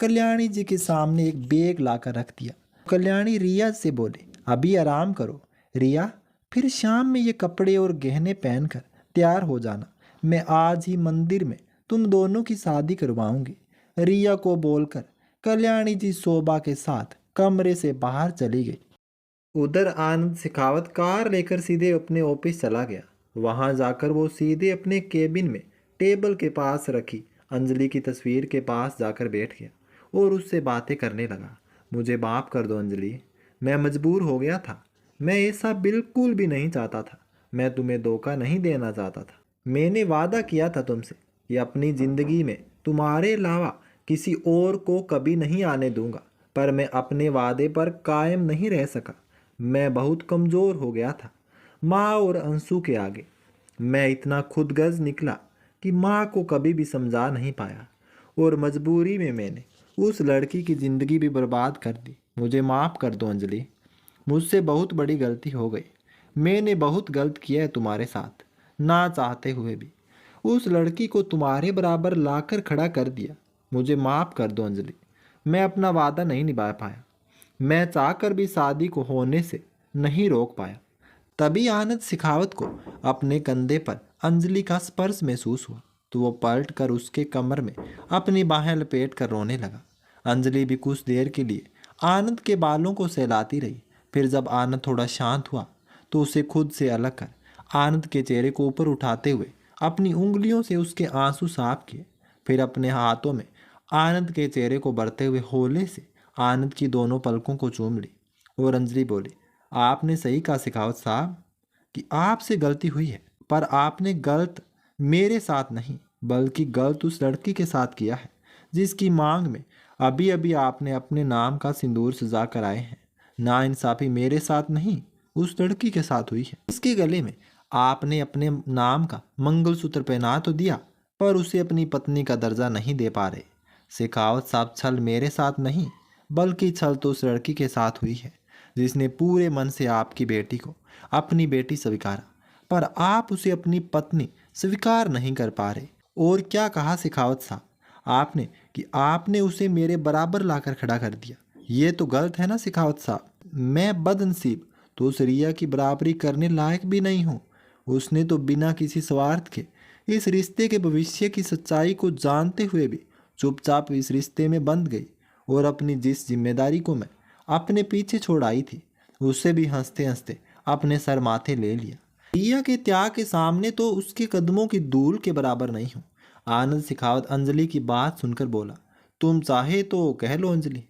कल्याणी जी के सामने एक बैग लाकर रख दिया। कल्याणी रिया से बोले, अभी आराम करो रिया, फिर शाम में ये कपड़े और गहने पहनकर तैयार हो जाना, मैं आज ही मंदिर में तुम दोनों की शादी करवाऊंगी। रिया को बोलकर कल्याणी जी शोभा के साथ कमरे से बाहर चली गई। उधर आनंद शेखावत कार लेकर सीधे अपने ऑफिस चला गया। वहां जाकर वो सीधे अपने केबिन में टेबल के पास रखी अंजलि की तस्वीर के पास जाकर बैठ गया और उससे बातें करने लगा। मुझे माफ़ कर दो अंजलि, मैं मजबूर हो गया था, मैं ऐसा बिल्कुल भी नहीं चाहता था, मैं तुम्हें धोखा नहीं देना चाहता था। मैंने वादा किया था तुमसे कि अपनी ज़िंदगी में तुम्हारे अलावा किसी और को कभी नहीं आने दूंगा, पर मैं अपने वादे पर कायम नहीं रह सका। मैं बहुत कमज़ोर हो गया था माँ और अंशु के आगे। मैं इतना खुदगर्ज निकला कि माँ को कभी भी समझा नहीं पाया और मजबूरी में मैंने उस लड़की की ज़िंदगी भी बर्बाद कर दी। मुझे माफ़ कर दो अंजलि, मुझसे बहुत बड़ी गलती हो गई। मैंने बहुत गलत किया है तुम्हारे साथ, ना चाहते हुए भी उस लड़की को तुम्हारे बराबर लाकर खड़ा कर दिया। मुझे माफ़ कर दो अंजलि, मैं अपना वादा नहीं निभा पाया, मैं चाहकर भी शादी को होने से नहीं रोक पाया। तभी आनंद शेखावत को अपने कंधे पर अंजलि का स्पर्श महसूस हुआ तो वो पलट कर उसके कमर में अपनी बाहें लपेट कर रोने लगा। अंजलि भी कुछ देर के लिए आनंद के बालों को सहलाती रही। फिर जब आनंद थोड़ा शांत हुआ तो उसे खुद से अलग कर आनंद के चेहरे को ऊपर उठाते हुए अपनी उंगलियों से उसके आंसू साफ किए। फिर अपने हाथों में आनंद के चेहरे को भरते हुए होले से आनंद की दोनों पलकों को चूम ली और अंजलि बोली, आपने सही कहा शेखावत साहब कि आपसे गलती हुई है, पर आपने गलत मेरे साथ नहीं बल्कि गलत उस लड़की के साथ किया है जिसकी मांग में अभी अभी आपने अपने नाम का सिंदूर सजा कर आए हैं। नाइंसाफी मेरे साथ नहीं उस लड़की के साथ हुई है। इसके गले में आपने अपने नाम का मंगलसूत्र पहना तो दिया, पर उसे अपनी पत्नी का दर्जा नहीं दे पा रहे। शेखावत साहब, छल मेरे साथ नहीं बल्कि छल तो उस लड़की के साथ हुई है जिसने पूरे मन से आपकी बेटी को अपनी बेटी स्वीकारा, पर आप उसे अपनी पत्नी स्वीकार नहीं कर पा रहे। और क्या कहा शेखावत साहब आपने कि आपने उसे मेरे बराबर लाकर खड़ा कर दिया, ये तो गलत है ना शेखावत साहब। मैं बदनसीब तो उस रिया की बराबरी करने लायक भी नहीं हूँ। उसने तो बिना किसी स्वार्थ के इस रिश्ते के भविष्य की सच्चाई को जानते हुए भी चुपचाप इस रिश्ते में बंध गई और अपनी जिस जिम्मेदारी को मैं अपने पीछे छोड़ आई थी उसे भी हंसते हंसते अपने सर माथे ले लिया। रिया के त्याग के सामने तो उसके कदमों की धूल के बराबर नहीं हूँ। आनंद शेखावत अंजलि की बात सुनकर बोला, तुम चाहे तो कह लो अंजलि,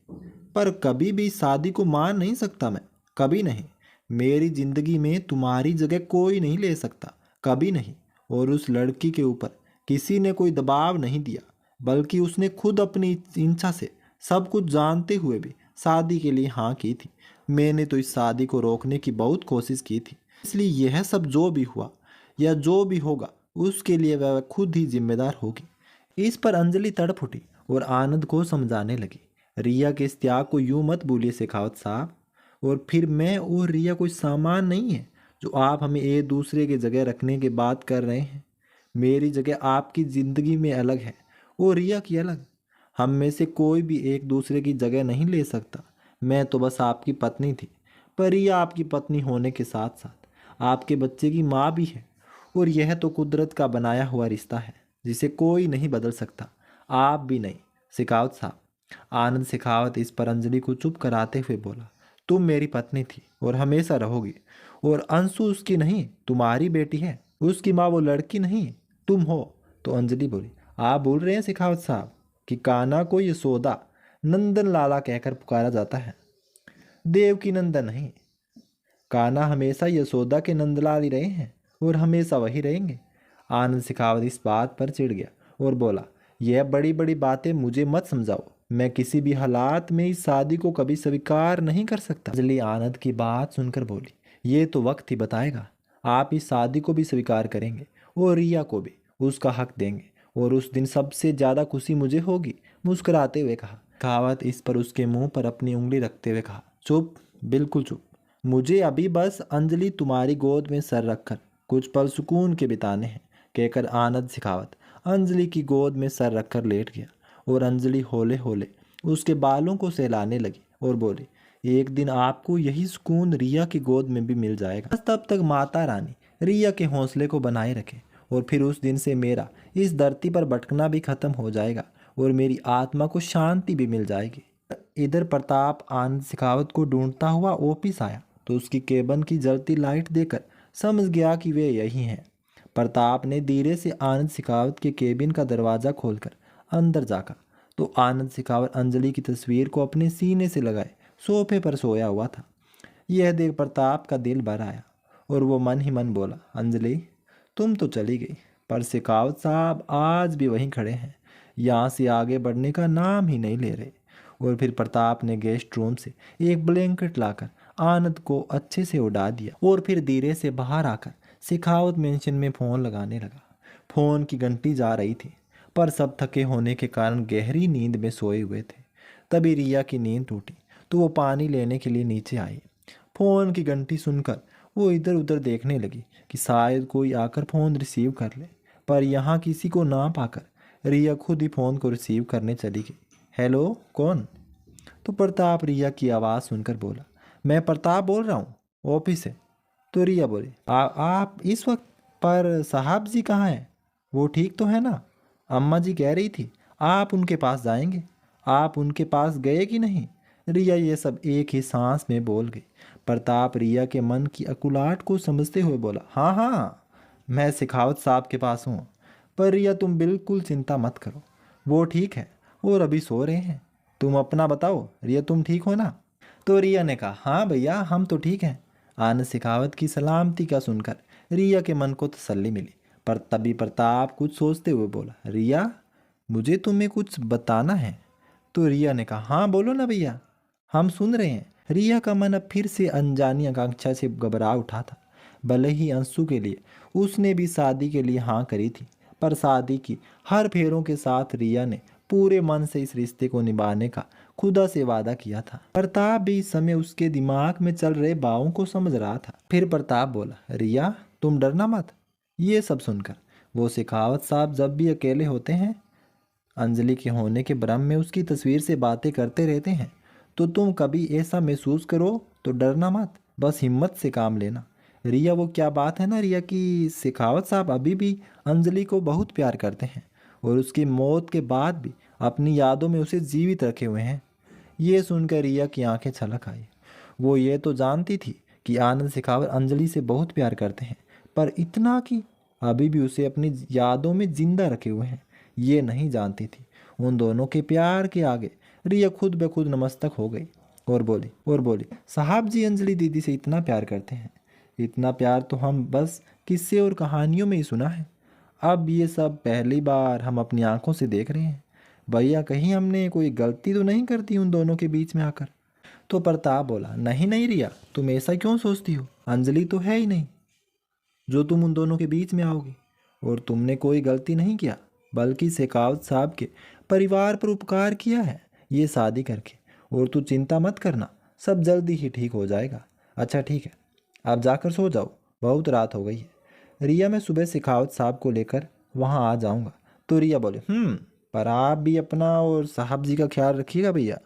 पर कभी भी शादी को मान नहीं सकता मैं, कभी नहीं। मेरी जिंदगी में तुम्हारी जगह कोई नहीं ले सकता, कभी नहीं। और उस लड़की के ऊपर किसी ने कोई दबाव नहीं दिया, बल्कि उसने खुद अपनी इच्छा से सब कुछ जानते हुए भी शादी के लिए हाँ की थी। मैंने तो इस शादी को रोकने की बहुत कोशिश की थी, इसलिए यह सब जो भी हुआ या जो भी होगा उसके लिए वह खुद ही जिम्मेदार होगी। इस पर अंजलि तड़प उठी और आनंद को समझाने लगी, रिया के इस त्याग को यूं मत भूलिए शेखावत साहब। और फिर मैं और रिया कोई सामान नहीं है जो आप हमें एक दूसरे की जगह रखने की बात कर रहे हैं। मेरी जगह आपकी ज़िंदगी में अलग है और रिया की अलग। हम में से कोई भी एक दूसरे की जगह नहीं ले सकता। मैं तो बस आपकी पत्नी थी, पर रिया आपकी पत्नी होने के साथ साथ आपके बच्चे की माँ भी है। और यह तो कुदरत का बनाया हुआ रिश्ता है जिसे कोई नहीं बदल सकता, आप भी नहीं शेखावत साहब। आनंद शेखावत इस पर अंजलि को चुप कराते हुए बोला, तुम मेरी पत्नी थी और हमेशा रहोगी। और अंशु उसकी नहीं, तुम्हारी बेटी है। उसकी माँ वो लड़की नहीं, तुम हो। तो अंजलि बोली, आप बोल रहे हैं शेखावत साहब कि कान्हा को यशोदा नंदन लाला कहकर पुकारा जाता है? देव की नंदन नहीं, कान्हा हमेशा यशोदा के नंदलाल ही रहे हैं और हमेशा वही रहेंगे। आनंद शेखावत इस बात पर चिढ़ गया और बोला, यह बड़ी बड़ी बातें मुझे मत समझाओ, मैं किसी भी हालात में इस शादी को कभी स्वीकार नहीं कर सकता। अंजलि आनंद की बात सुनकर बोली, ये तो वक्त ही बताएगा। आप इस शादी को भी स्वीकार करेंगे और रिया को भी उसका हक देंगे, और उस दिन सबसे ज्यादा खुशी मुझे होगी। मुस्कुराते हुए कहा। शेखावत इस पर उसके मुंह पर अपनी उंगली रखते हुए कहा, चुप, बिल्कुल चुप। मुझे अभी बस अंजलि तुम्हारी गोद में सर रखकर कुछ पल सुकून के बिताने हैं, कहकर आनंद शेखावत अंजलि की गोद में सर रखकर लेट गया। और अंजलि होले होले उसके बालों को सहलाने लगी और बोली, एक दिन आपको यही सुकून रिया की गोद में भी मिल जाएगा। बस तब तक माता रानी रिया के हौसले को बनाए रखे, और फिर उस दिन से मेरा इस धरती पर भटकना भी खत्म हो जाएगा और मेरी आत्मा को शांति भी मिल जाएगी। इधर प्रताप आनंद शेखावत को ढूंढता हुआ ऑफिस आया तो उसकी केबिन की जलती लाइट देखकर समझ गया कि वे यही हैं। प्रताप ने धीरे से आनंद शेखावत के केबिन का दरवाजा खोलकर अंदर झाँका तो आनंद शेखावत अंजलि की तस्वीर को अपने सीने से लगाए सोफे पर सोया हुआ था। यह देख प्रताप का दिल भर आया और वो मन ही मन बोला, अंजलि तुम तो चली गई, पर शेखावत साहब आज भी वहीं खड़े हैं, यहाँ से आगे बढ़ने का नाम ही नहीं ले रहे। और फिर प्रताप ने गेस्ट रूम से एक ब्लैंकेट लाकर आनंद को अच्छे से उड़ा दिया और फिर धीरे से बाहर आकर शेखावत मेंशन में फ़ोन लगाने लगा। फ़ोन की घंटी जा रही थी, पर सब थके होने के कारण गहरी नींद में सोए हुए थे। तभी रिया की नींद टूटी तो वो पानी लेने के लिए नीचे आई। फ़ोन की घंटी सुनकर वो इधर उधर देखने लगी कि शायद कोई आकर फ़ोन रिसीव कर ले, पर यहाँ किसी को ना पाकर रिया खुद ही फ़ोन को रिसीव करने चली गई। हेलो, कौन? तो प्रताप रिया की आवाज़ सुनकर बोला, मैं प्रताप बोल रहा हूँ, ऑफिस से। तो रिया बोली, आप इस वक्त? पर साहब जी कहाँ हैं? वो ठीक तो है ना? अम्मा जी कह रही थी आप उनके पास जाएंगे। आप उनके पास गए कि नहीं? रिया ये सब एक ही सांस में बोल गई। प्रताप रिया के मन की अकुलाहट को समझते हुए बोला, हाँ हाँ, मैं शेखावत साहब के पास हूँ। पर रिया तुम बिल्कुल चिंता मत करो, वो ठीक है और अभी सो रहे हैं। तुम अपना बताओ रिया, तुम ठीक हो ना? तो रिया ने कहा, हाँ भैया हम तो ठीक हैं। आनंद शेखावत की सलामती का सुनकर रिया के मन को तसल्ली मिली। पर तभी प्रताप कुछ सोचते हुए बोला, रिया मुझे तुम्हें कुछ बताना है। तो रिया ने कहा, हाँ बोलो ना भैया, हम सुन रहे हैं। रिया का मन अब फिर से अनजानी आकांक्षा से घबरा उठा था। भले ही अंशु के लिए उसने भी शादी के लिए हाँ करी थी, पर शादी की हर फेरों के साथ रिया ने पूरे मन से इस रिश्ते को निभाने का खुदा से वादा किया था। प्रताप भी इस समय उसके दिमाग में चल रहे भावों को समझ रहा था। फिर प्रताप बोला, रिया तुम डरना मत। ये सब सुनकर वो शेखावत साहब जब भी अकेले होते हैं, अंजलि के होने के भ्रम में उसकी तस्वीर से बातें करते रहते हैं, तो तुम कभी ऐसा महसूस करो तो डरना मत, बस हिम्मत से काम लेना। रिया वो क्या बात है ना रिया कि शेखावत साहब अभी भी अंजलि को बहुत प्यार करते हैं और उसकी मौत के बाद भी अपनी यादों में उसे जीवित रखे हुए हैं। ये सुनकर रिया की आंखें छलक आई। वो ये तो जानती थी कि आनंद शेखावत अंजलि से बहुत प्यार करते हैं, पर इतना कि अभी भी उसे अपनी यादों में जिंदा रखे हुए हैं, ये नहीं जानती थी। उन दोनों के प्यार के आगे रिया खुद ब खुद नमस्तक हो गई और बोली, साहब जी अंजलि दीदी से इतना प्यार करते हैं। इतना प्यार तो हम बस किस्से और कहानियों में ही सुना है, अब ये सब पहली बार हम अपनी आंखों से देख रहे हैं। भैया कहीं हमने कोई गलती तो नहीं कर दी उन दोनों के बीच में आकर? तो प्रताप बोला, नहीं नहीं रिया, तुम ऐसा क्यों सोचती हो? अंजलि तो है ही नहीं जो तुम उन दोनों के बीच में आओगी, और तुमने कोई गलती नहीं किया, बल्कि शेखावत साहब के परिवार पर उपकार किया है ये शादी करके। और तू चिंता मत करना, सब जल्दी ही ठीक हो जाएगा। अच्छा ठीक है, आप जाकर सो जाओ, बहुत रात हो गई है। रिया मैं सुबह शेखावत साहब को लेकर वहाँ आ जाऊँगा। तो रिया बोले, पर आप भी अपना और साहब जी का ख्याल रखिएगा भैया।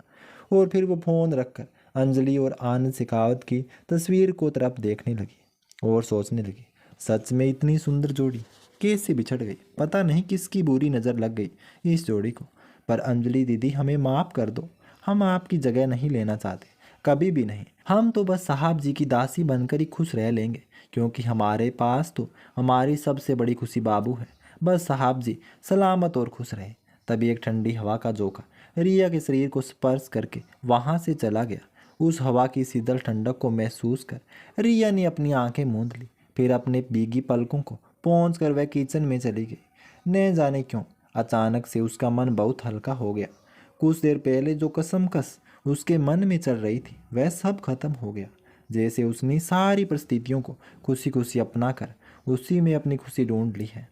और फिर वो फ़ोन रखकर अंजलि और आनंद शेखावत की तस्वीर को तरफ देखने लगी और सोचने लगी, सच में इतनी सुंदर जोड़ी कैसे बिछड़ गई। पता नहीं किसकी बुरी नज़र लग गई इस जोड़ी को। पर अंजलि दीदी, हमें माफ़ कर दो, हम आपकी जगह नहीं लेना चाहते, कभी भी नहीं। हम तो बस साहब जी की दासी बनकर ही खुश रह लेंगे, क्योंकि हमारे पास तो हमारी सबसे बड़ी खुशी बाबू है। बस साहब जी सलामत और खुश रहे। तभी एक ठंडी हवा का झोंका रिया के शरीर को स्पर्श करके वहाँ से चला गया। उस हवा की शीतल ठंडक को महसूस कर रिया ने अपनी आंखें मूंद ली। फिर अपने भीगी पलकों को पोंछ कर वह किचन में चली गई। न जाने क्यों अचानक से उसका मन बहुत हल्का हो गया। कुछ देर पहले जो कसमकस उसके मन में चल रही थी वह सब खत्म हो गया। जैसे उसने सारी परिस्थितियों को खुशी खुशी अपना कर उसी में अपनी खुशी ढूंढ ली है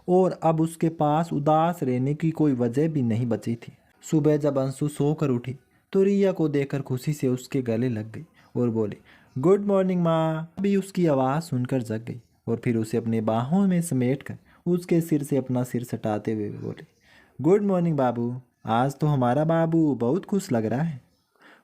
और अब उसके पास उदास रहने की कोई वजह भी नहीं बची थी। सुबह जब अंशु सोकर उठी तो रिया को देखकर खुशी से उसके गले लग गई और बोली, गुड मॉर्निंग माँ। अभी उसकी आवाज़ सुनकर जग गई और फिर उसे अपने बाहों में समेट कर उसके सिर से अपना सिर सटाते हुए बोली, गुड मॉर्निंग बाबू। आज तो हमारा बाबू बहुत खुश लग रहा है।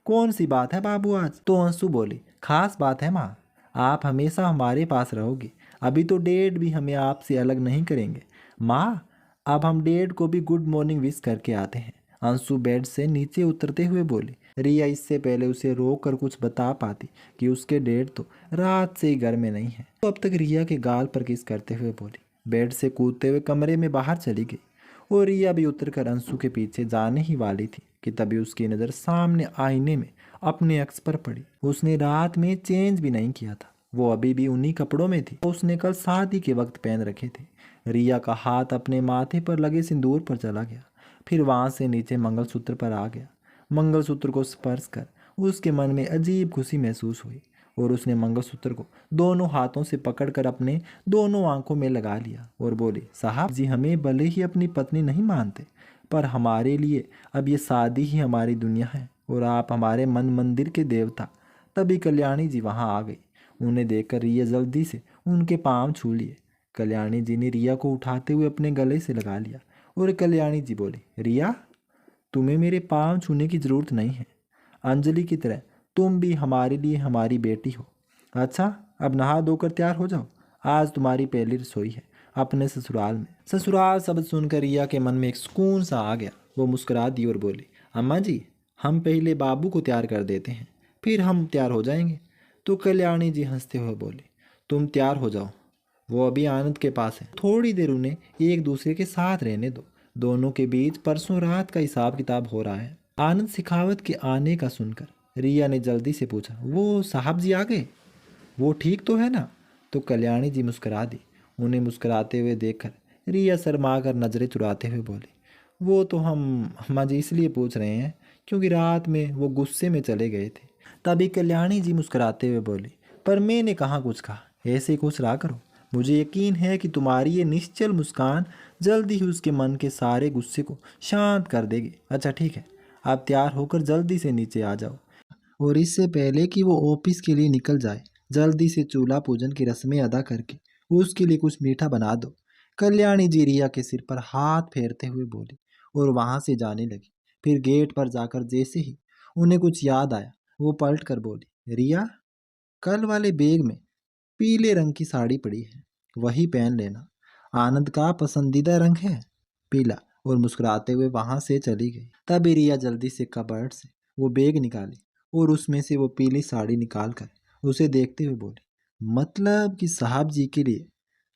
कौन सी बात है बाबू आज? तो अंशु बोली, खास बात है माँ, आप हमेशा हमारे पास रहोगी। अभी तो डैड भी हमें आपसे अलग नहीं करेंगे। माँ, अब हम डैड को भी गुड मॉर्निंग विश करके आते हैं। अंशु बेड से नीचे उतरते हुए बोली। रिया इससे पहले उसे रोक कर कुछ बता पाती कि उसके डैड तो रात से ही घर में नहीं है, तो अब तक रिया के गाल पर किस करते हुए बोली। बेड से कूदते हुए कमरे में बाहर चली गई और रिया भी उतरकर अंशु के पीछे जाने ही वाली थी कि तभी उसकी नज़र सामने आईने में अपने अक्स पर पड़ी। उसने रात में चेंज भी नहीं किया था, वो अभी भी उन्हीं कपड़ों में थी उसने कल शादी के वक्त पहन रखे थे। रिया का हाथ अपने माथे पर लगे सिंदूर पर चला गया, फिर वहां से नीचे मंगलसूत्र पर आ गया। मंगलसूत्र को स्पर्श कर उसके मन में अजीब खुशी महसूस हुई और उसने मंगलसूत्र को दोनों हाथों से पकड़कर अपने दोनों आंखों में लगा लिया और बोली, साहब जी हमें भले ही अपनी पत्नी नहीं मानते, पर हमारे लिए अब ये शादी ही हमारी दुनिया है और आप हमारे मन मंदिर के देवता। तभी कल्याणी जी वहाँ आ गई। उन्हें देखकर रिया जल्दी से उनके पाँव छू लिए। कल्याणी जी ने रिया को उठाते हुए अपने गले से लगा लिया और कल्याणी जी बोली, रिया, तुम्हें मेरे पाँव छूने की ज़रूरत नहीं है। अंजलि की तरह तुम भी हमारे लिए हमारी बेटी हो। अच्छा, अब नहा धोकर तैयार हो जाओ, आज तुम्हारी पहली रसोई है अपने ससुराल में। ससुराल शब्द सुनकर रिया के मन में एक सुकून सा आ गया। वो मुस्कुरा दी और बोली, अम्मा जी, हम पहले बाबू को तैयार कर देते हैं, फिर हम तैयार हो जाएंगे। तो कल्याणी जी हंसते हुए बोली, तुम तैयार हो जाओ, वो अभी आनंद के पास है, थोड़ी देर उन्हें एक दूसरे के साथ रहने दो। दोनों के बीच परसों रात का हिसाब किताब हो रहा है। आनंद शेखावत के आने का सुनकर रिया ने जल्दी से पूछा, वो साहब जी आ गए? वो ठीक तो है ना? तो कल्याणी जी मुस्कुरा दी। उन्हें मुस्कुराते हुए देखकर रिया शर्मा कर नजरें चुराते हुए बोली, वो तो हम अम्मा जी इसलिए पूछ रहे हैं क्योंकि रात में वो गुस्से में चले गए थे। तभी कल्याणी जी मुस्कुराते हुए बोली, पर मैंने कहाँ कुछ कहा, ऐसे खुश रहा करो। मुझे यकीन है कि तुम्हारी ये निश्चल मुस्कान जल्दी ही उसके मन के सारे गुस्से को शांत कर देगी। अच्छा ठीक है, आप तैयार होकर जल्दी से नीचे आ जाओ और इससे पहले कि वो ऑफिस के लिए निकल जाए जल्दी से चूल्हा पूजन की रस्में अदा करके उसके लिए कुछ मीठा बना दो। कल्याणी जी रिया के सिर पर हाथ फेरते हुए बोली और वहां से जाने लगी। फिर गेट पर जाकर जैसे ही उन्हें कुछ याद आया वो पलट कर बोली, रिया, कल वाले बैग में पीले रंग की साड़ी पड़ी है, वही पहन लेना, आनंद का पसंदीदा रंग है पीला। और मुस्कुराते हुए वहां से चली गई। तभी रिया जल्दी से कबर्ड से वो बैग निकाली और उसमें से वो पीली साड़ी निकाल कर उसे देखते हुए बोली, मतलब कि साहब जी के लिए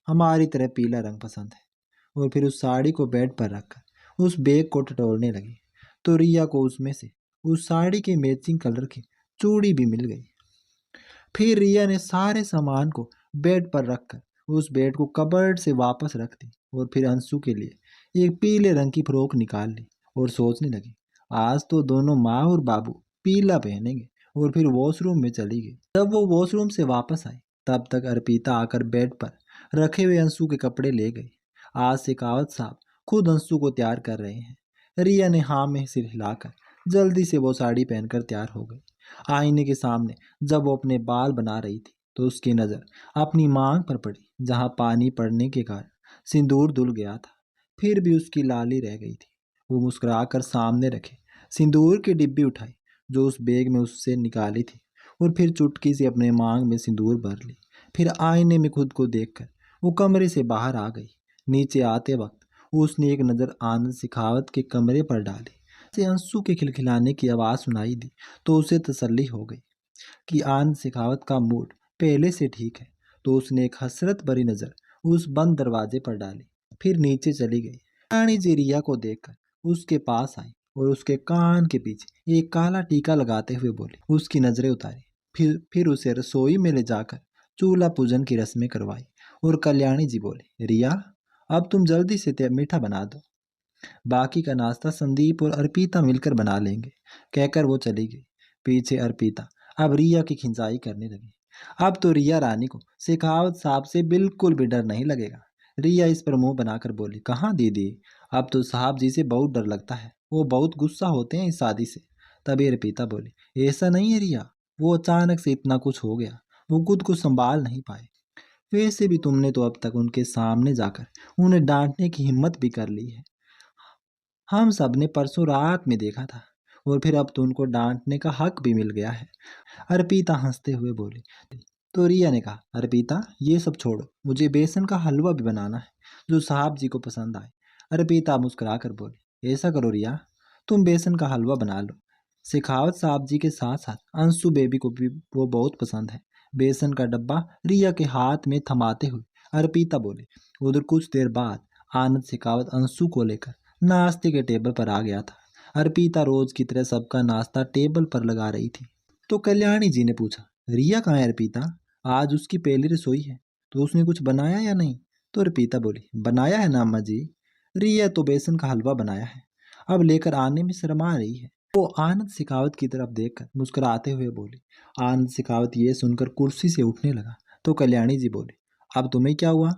हमारी तरह पीला रंग पसंद है। और फिर उस साड़ी को बेड पर रखकर उस बैग को टटोलने लगी तो रिया को उसमें से उस साड़ी के मैचिंग कलर की चूड़ी भी मिल गई। फिर रिया ने सारे सामान को बेड पर रखकर उस बेड को कबर्ड से वापस रख दी और फिर अंशु के लिए एक पीले रंग की फ्रॉक निकाल ली और सोचने लगी, आज तो दोनों माँ और बाबू पीला पहनेंगे। और फिर वॉशरूम में चली गई। जब वो वॉशरूम से वापस आई तब तक अर्पिता आकर बेड पर रखे हुए अंशु के कपड़े ले गई। आज शेखावत साहब खुद अंशु को तैयार कर रहे हैं। रिया ने हाँ में सिर हिलाकर जल्दी से वो साड़ी पहनकर तैयार हो गई। आईने के सामने जब वो अपने बाल बना रही थी तो उसकी नज़र अपनी मांग पर पड़ी जहां पानी पड़ने के कारण सिंदूर धुल गया था, फिर भी उसकी लाली रह गई थी। वो मुस्कुराकर सामने रखे सिंदूर की डिब्बी उठाई, जो उस बैग में उससे निकाली थी और फिर चुटकी से अपने मांग में सिंदूर भर ली। फिर आईने में खुद को देखकर वो कमरे से बाहर आ गई। नीचे आते वक्त उसने एक नज़र आनंद शेखावत के कमरे पर डाली। से अंशु के खिलखिलाने की आवाज़ सुनाई दी तो उसे तसल्ली हो गई कि आनंद शेखावत का मूड पहले से ठीक है। तो उसने एक हसरत भरी नज़र उस बंद दरवाजे पर डाली, फिर नीचे चली गई। रानी जी रिया को देखकर उसके पास आई और उसके कान के पीछे एक काला टीका लगाते हुए बोली। उसकी नज़रें उतारी, फिर उसे रसोई में ले जाकर चूल्हा पूजन की रस्में करवाई और कल्याणी जी बोली, रिया अब तुम जल्दी से मीठा बना दो, बाकी का नाश्ता संदीप और अर्पिता मिलकर बना लेंगे। कहकर वो चली गई। पीछे अर्पिता अब रिया की खिंचाई करने लगी। अब तो रिया रानी को शेखावत साहब से बिल्कुल भी डर नहीं लगेगा। रिया इस पर मुंह बनाकर बोली, कहाँ दीदी, अब तो साहब जी से बहुत डर लगता है, वो बहुत गुस्सा होते हैं इस शादी से। तभी अर्पिता बोली, ऐसा नहीं है रिया, वो अचानक से इतना कुछ हो गया, वो खुद को संभाल नहीं पाए। वैसे भी तुमने तो अब तक उनके सामने जाकर उन्हें डांटने की हिम्मत भी कर ली है। हम सब ने परसों रात में देखा था, और फिर अब तो उनको डांटने का हक भी मिल गया है। अर्पिता हंसते हुए बोली। तो रिया ने कहा, अर्पिता ये सब छोड़ो, मुझे बेसन का हलवा भी बनाना है जो साहब जी को पसंद आए। अर्पिता मुस्कुरा कर बोली, ऐसा करो रिया, तुम बेसन का हलवा बना लो। शेखावत साहब जी के साथ साथ अंशु बेबी को भी वो बहुत पसंद है। बेसन का डब्बा रिया के हाथ में थमाते हुए अर्पिता बोली। उधर कुछ देर बाद आनंद शेखावत अंशु को लेकर नाश्ते के टेबल पर आ गया था। अर्पिता रोज की तरह सबका नाश्ता टेबल पर लगा रही थी। तो कल्याणी जी ने पूछा, रिया कहाँ है अर्पिता, आज उसकी पहली रसोई है, तो उसने कुछ बनाया या नहीं। तो अर्पिता बोली, बनाया है ना अम्मा जी, रिया तो बेसन का हलवा बनाया है, अब लेकर आने में शर्मा रही है। वो आनंद शेखावत की तरफ देखकर मुस्कुराते हुए बोली। आनंद शेखावत ये सुनकर कुर्सी से उठने लगा। तो कल्याणी जी बोली, अब तुम्हें क्या हुआ,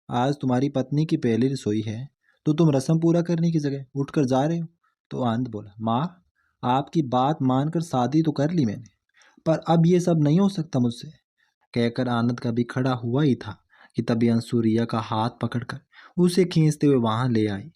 आज तुम्हारी पत्नी की पहली रसोई है तो तुम रस्म पूरा करने की जगह उठकर जा रहे हो। तो आनंद बोला, माँ आपकी बात मानकर शादी तो कर ली मैंने, पर अब ये सब नहीं हो सकता मुझसे। कहकर आनंद का भी खड़ा हुआ ही था कि तभी अंशु रिया का हाथ पकड़कर उसे खींचते हुए वहां ले आई।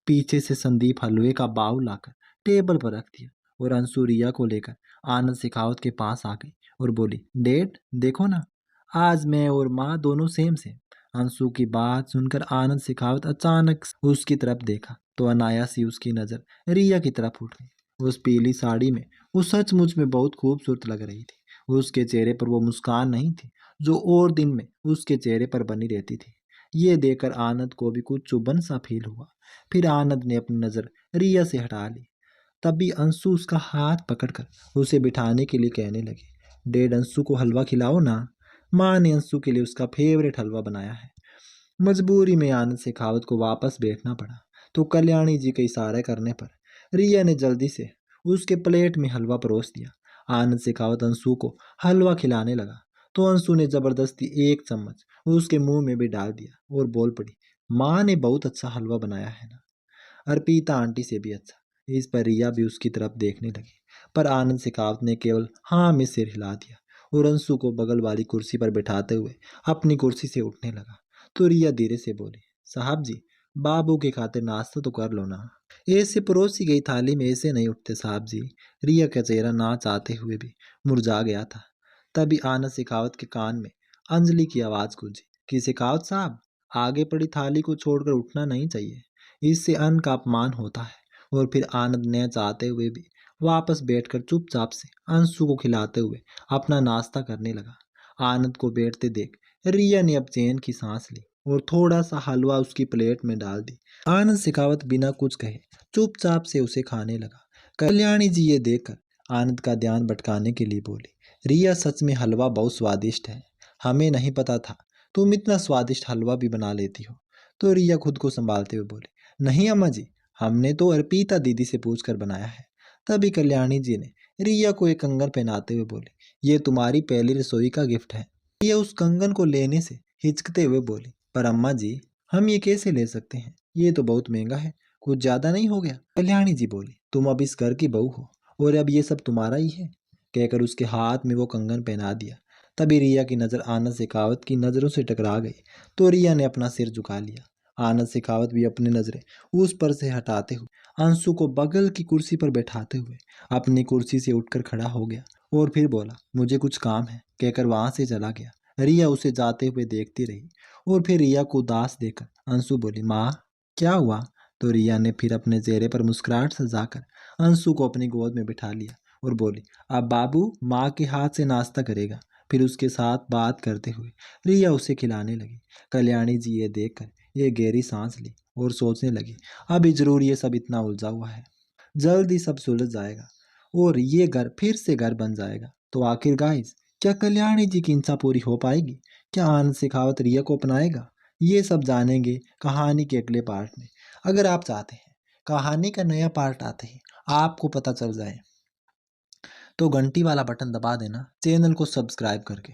पीछे से संदीप हलवे का बाउल लाकर टेबल पर रख दिया और अंशु रिया को लेकर आनंद शेखावत के पास आ गई और बोली, डेड देखो ना, आज मैं और माँ दोनों सेम सेम। अंशु की बात सुनकर आनंद शेखावत अचानक उसकी तरफ देखा तो अनायास ही उसकी नज़र रिया की तरफ उठ गई। उस पीली साड़ी में वो सचमुच में बहुत खूबसूरत लग रही थी। उसके चेहरे पर वो मुस्कान नहीं थी जो और दिन में उसके चेहरे पर बनी रहती थी। ये देखकर आनंद को भी कुछ चुभन सा फील हुआ। फिर आनंद ने अपनी नज़र रिया से हटा ली। तभी अंशु उसका हाथ पकड़कर उसे बिठाने के लिए कहने लगी, डेड अंशु को हलवा खिलाओ ना, माँ ने अंशु के लिए उसका फेवरेट हलवा बनाया है। मजबूरी में आनंद शेखावत को वापस बैठना पड़ा। तो कल्याणी जी के इशारे करने पर रिया ने जल्दी से उसके प्लेट में हलवा परोस दिया। आनंद शेखावत अंशु को हलवा खिलाने लगा तो अंशु ने जबरदस्ती एक चम्मच उसके मुंह में भी डाल दिया और बोल पड़ी, माँ ने बहुत अच्छा हलवा बनाया है ना, अर्पिता आंटी से भी अच्छा। इस पर रिया भी उसकी तरफ देखने लगी, पर आनंद शेखावत ने केवल हाँ में सिर हिला दिया और अंशु को बगल वाली कुर्सी पर बैठाते हुए अपनी कुर्सी से उठने लगा। तो रिया धीरे से बोली, साहब जी बाबू के खातिर नाश्ता तो कर लो ना, ऐसे परोसी गई थाली में ऐसे नहीं उठते साहब जी। रिया का चेहरा ना चाहते हुए भी मुरझा गया था। तभी आनंद शेखावत के कान में अंजलि की आवाज़ गूंजी कि शेखावत साहब, आगे पड़ी थाली को छोड़कर उठना नहीं चाहिए, इससे अन्न का अपमान होता है। और फिर आनंद ने चाहते हुए भी वापस बैठकर चुपचाप से अंशु को खिलाते हुए अपना नाश्ता करने लगा। आनंद को बैठते देख रिया ने अब चैन की सांस ली और थोड़ा सा हलवा उसकी प्लेट में डाल दी। आनंद शेखावत बिना कुछ कहे चुपचाप से उसे खाने लगा। कल्याणी जी ये देखकर आनंद का ध्यान भटकाने के लिए बोली, रिया सच में हलवा बहुत स्वादिष्ट है, हमें नहीं पता था तुम इतना स्वादिष्ट हलवा भी बना लेती हो। तो रिया खुद को संभालते हुए बोली, नहीं अम्मा जी, हमने तो अर्पिता दीदी से पूछकर बनाया है। तभी कल्याणी जी ने रिया को एक कंगन पहनाते हुए बोली, ये तुम्हारी पहली रसोई का गिफ्ट है। रिया उस कंगन को लेने से हिचकते हुए बोली, पर अम्मा जी हम ये कैसे ले सकते हैं, ये तो बहुत महंगा है, कुछ ज्यादा नहीं हो गया। कल्याणी जी बोली, तुम अब इस घर की बहू हो और अब ये सब तुम्हारा ही है। कहकर उसके हाथ में वो कंगन पहना दिया। तभी रिया की नज़र आनंद शेखावत की नज़रों से टकरा गई तो रिया ने अपना सिर झुका लिया। आनंद शेखावत भी अपनी नजरें उस पर से हटाते हुए अंशु को बगल की कुर्सी पर बैठाते हुए अपनी कुर्सी से उठकर खड़ा हो गया और फिर बोला, मुझे कुछ काम है, कहकर वहां से चला गया। रिया उसे जाते हुए देखती रही और फिर रिया को उदास देखकर अंशु बोली, माँ क्या हुआ? तो रिया ने फिर अपने चेहरे पर मुस्कुराहट सजाकर अंशु को अपनी गोद में बिठा लिया और बोली, अब बाबू माँ के हाथ से नाश्ता करेगा। फिर उसके साथ बात करते हुए रिया उसे खिलाने लगी। कल्याणी जी ये देखकर ये गहरी सांस ली और सोचने लगी, अभी जरूर ये सब इतना उलझा हुआ है, जल्द ही सब सुलझ जाएगा और ये घर फिर से घर बन जाएगा। तो आखिर गाइस, क्या कल्याणी जी की इच्छा पूरी हो पाएगी? क्या आनंद शेखावत रिया को अपनाएगा? ये सब जानेंगे कहानी के अगले पार्ट में। अगर आप चाहते हैं कहानी का नया पार्ट आते ही आपको पता चल जाए तो घंटी वाला बटन दबा देना, चैनल को सब्सक्राइब करके।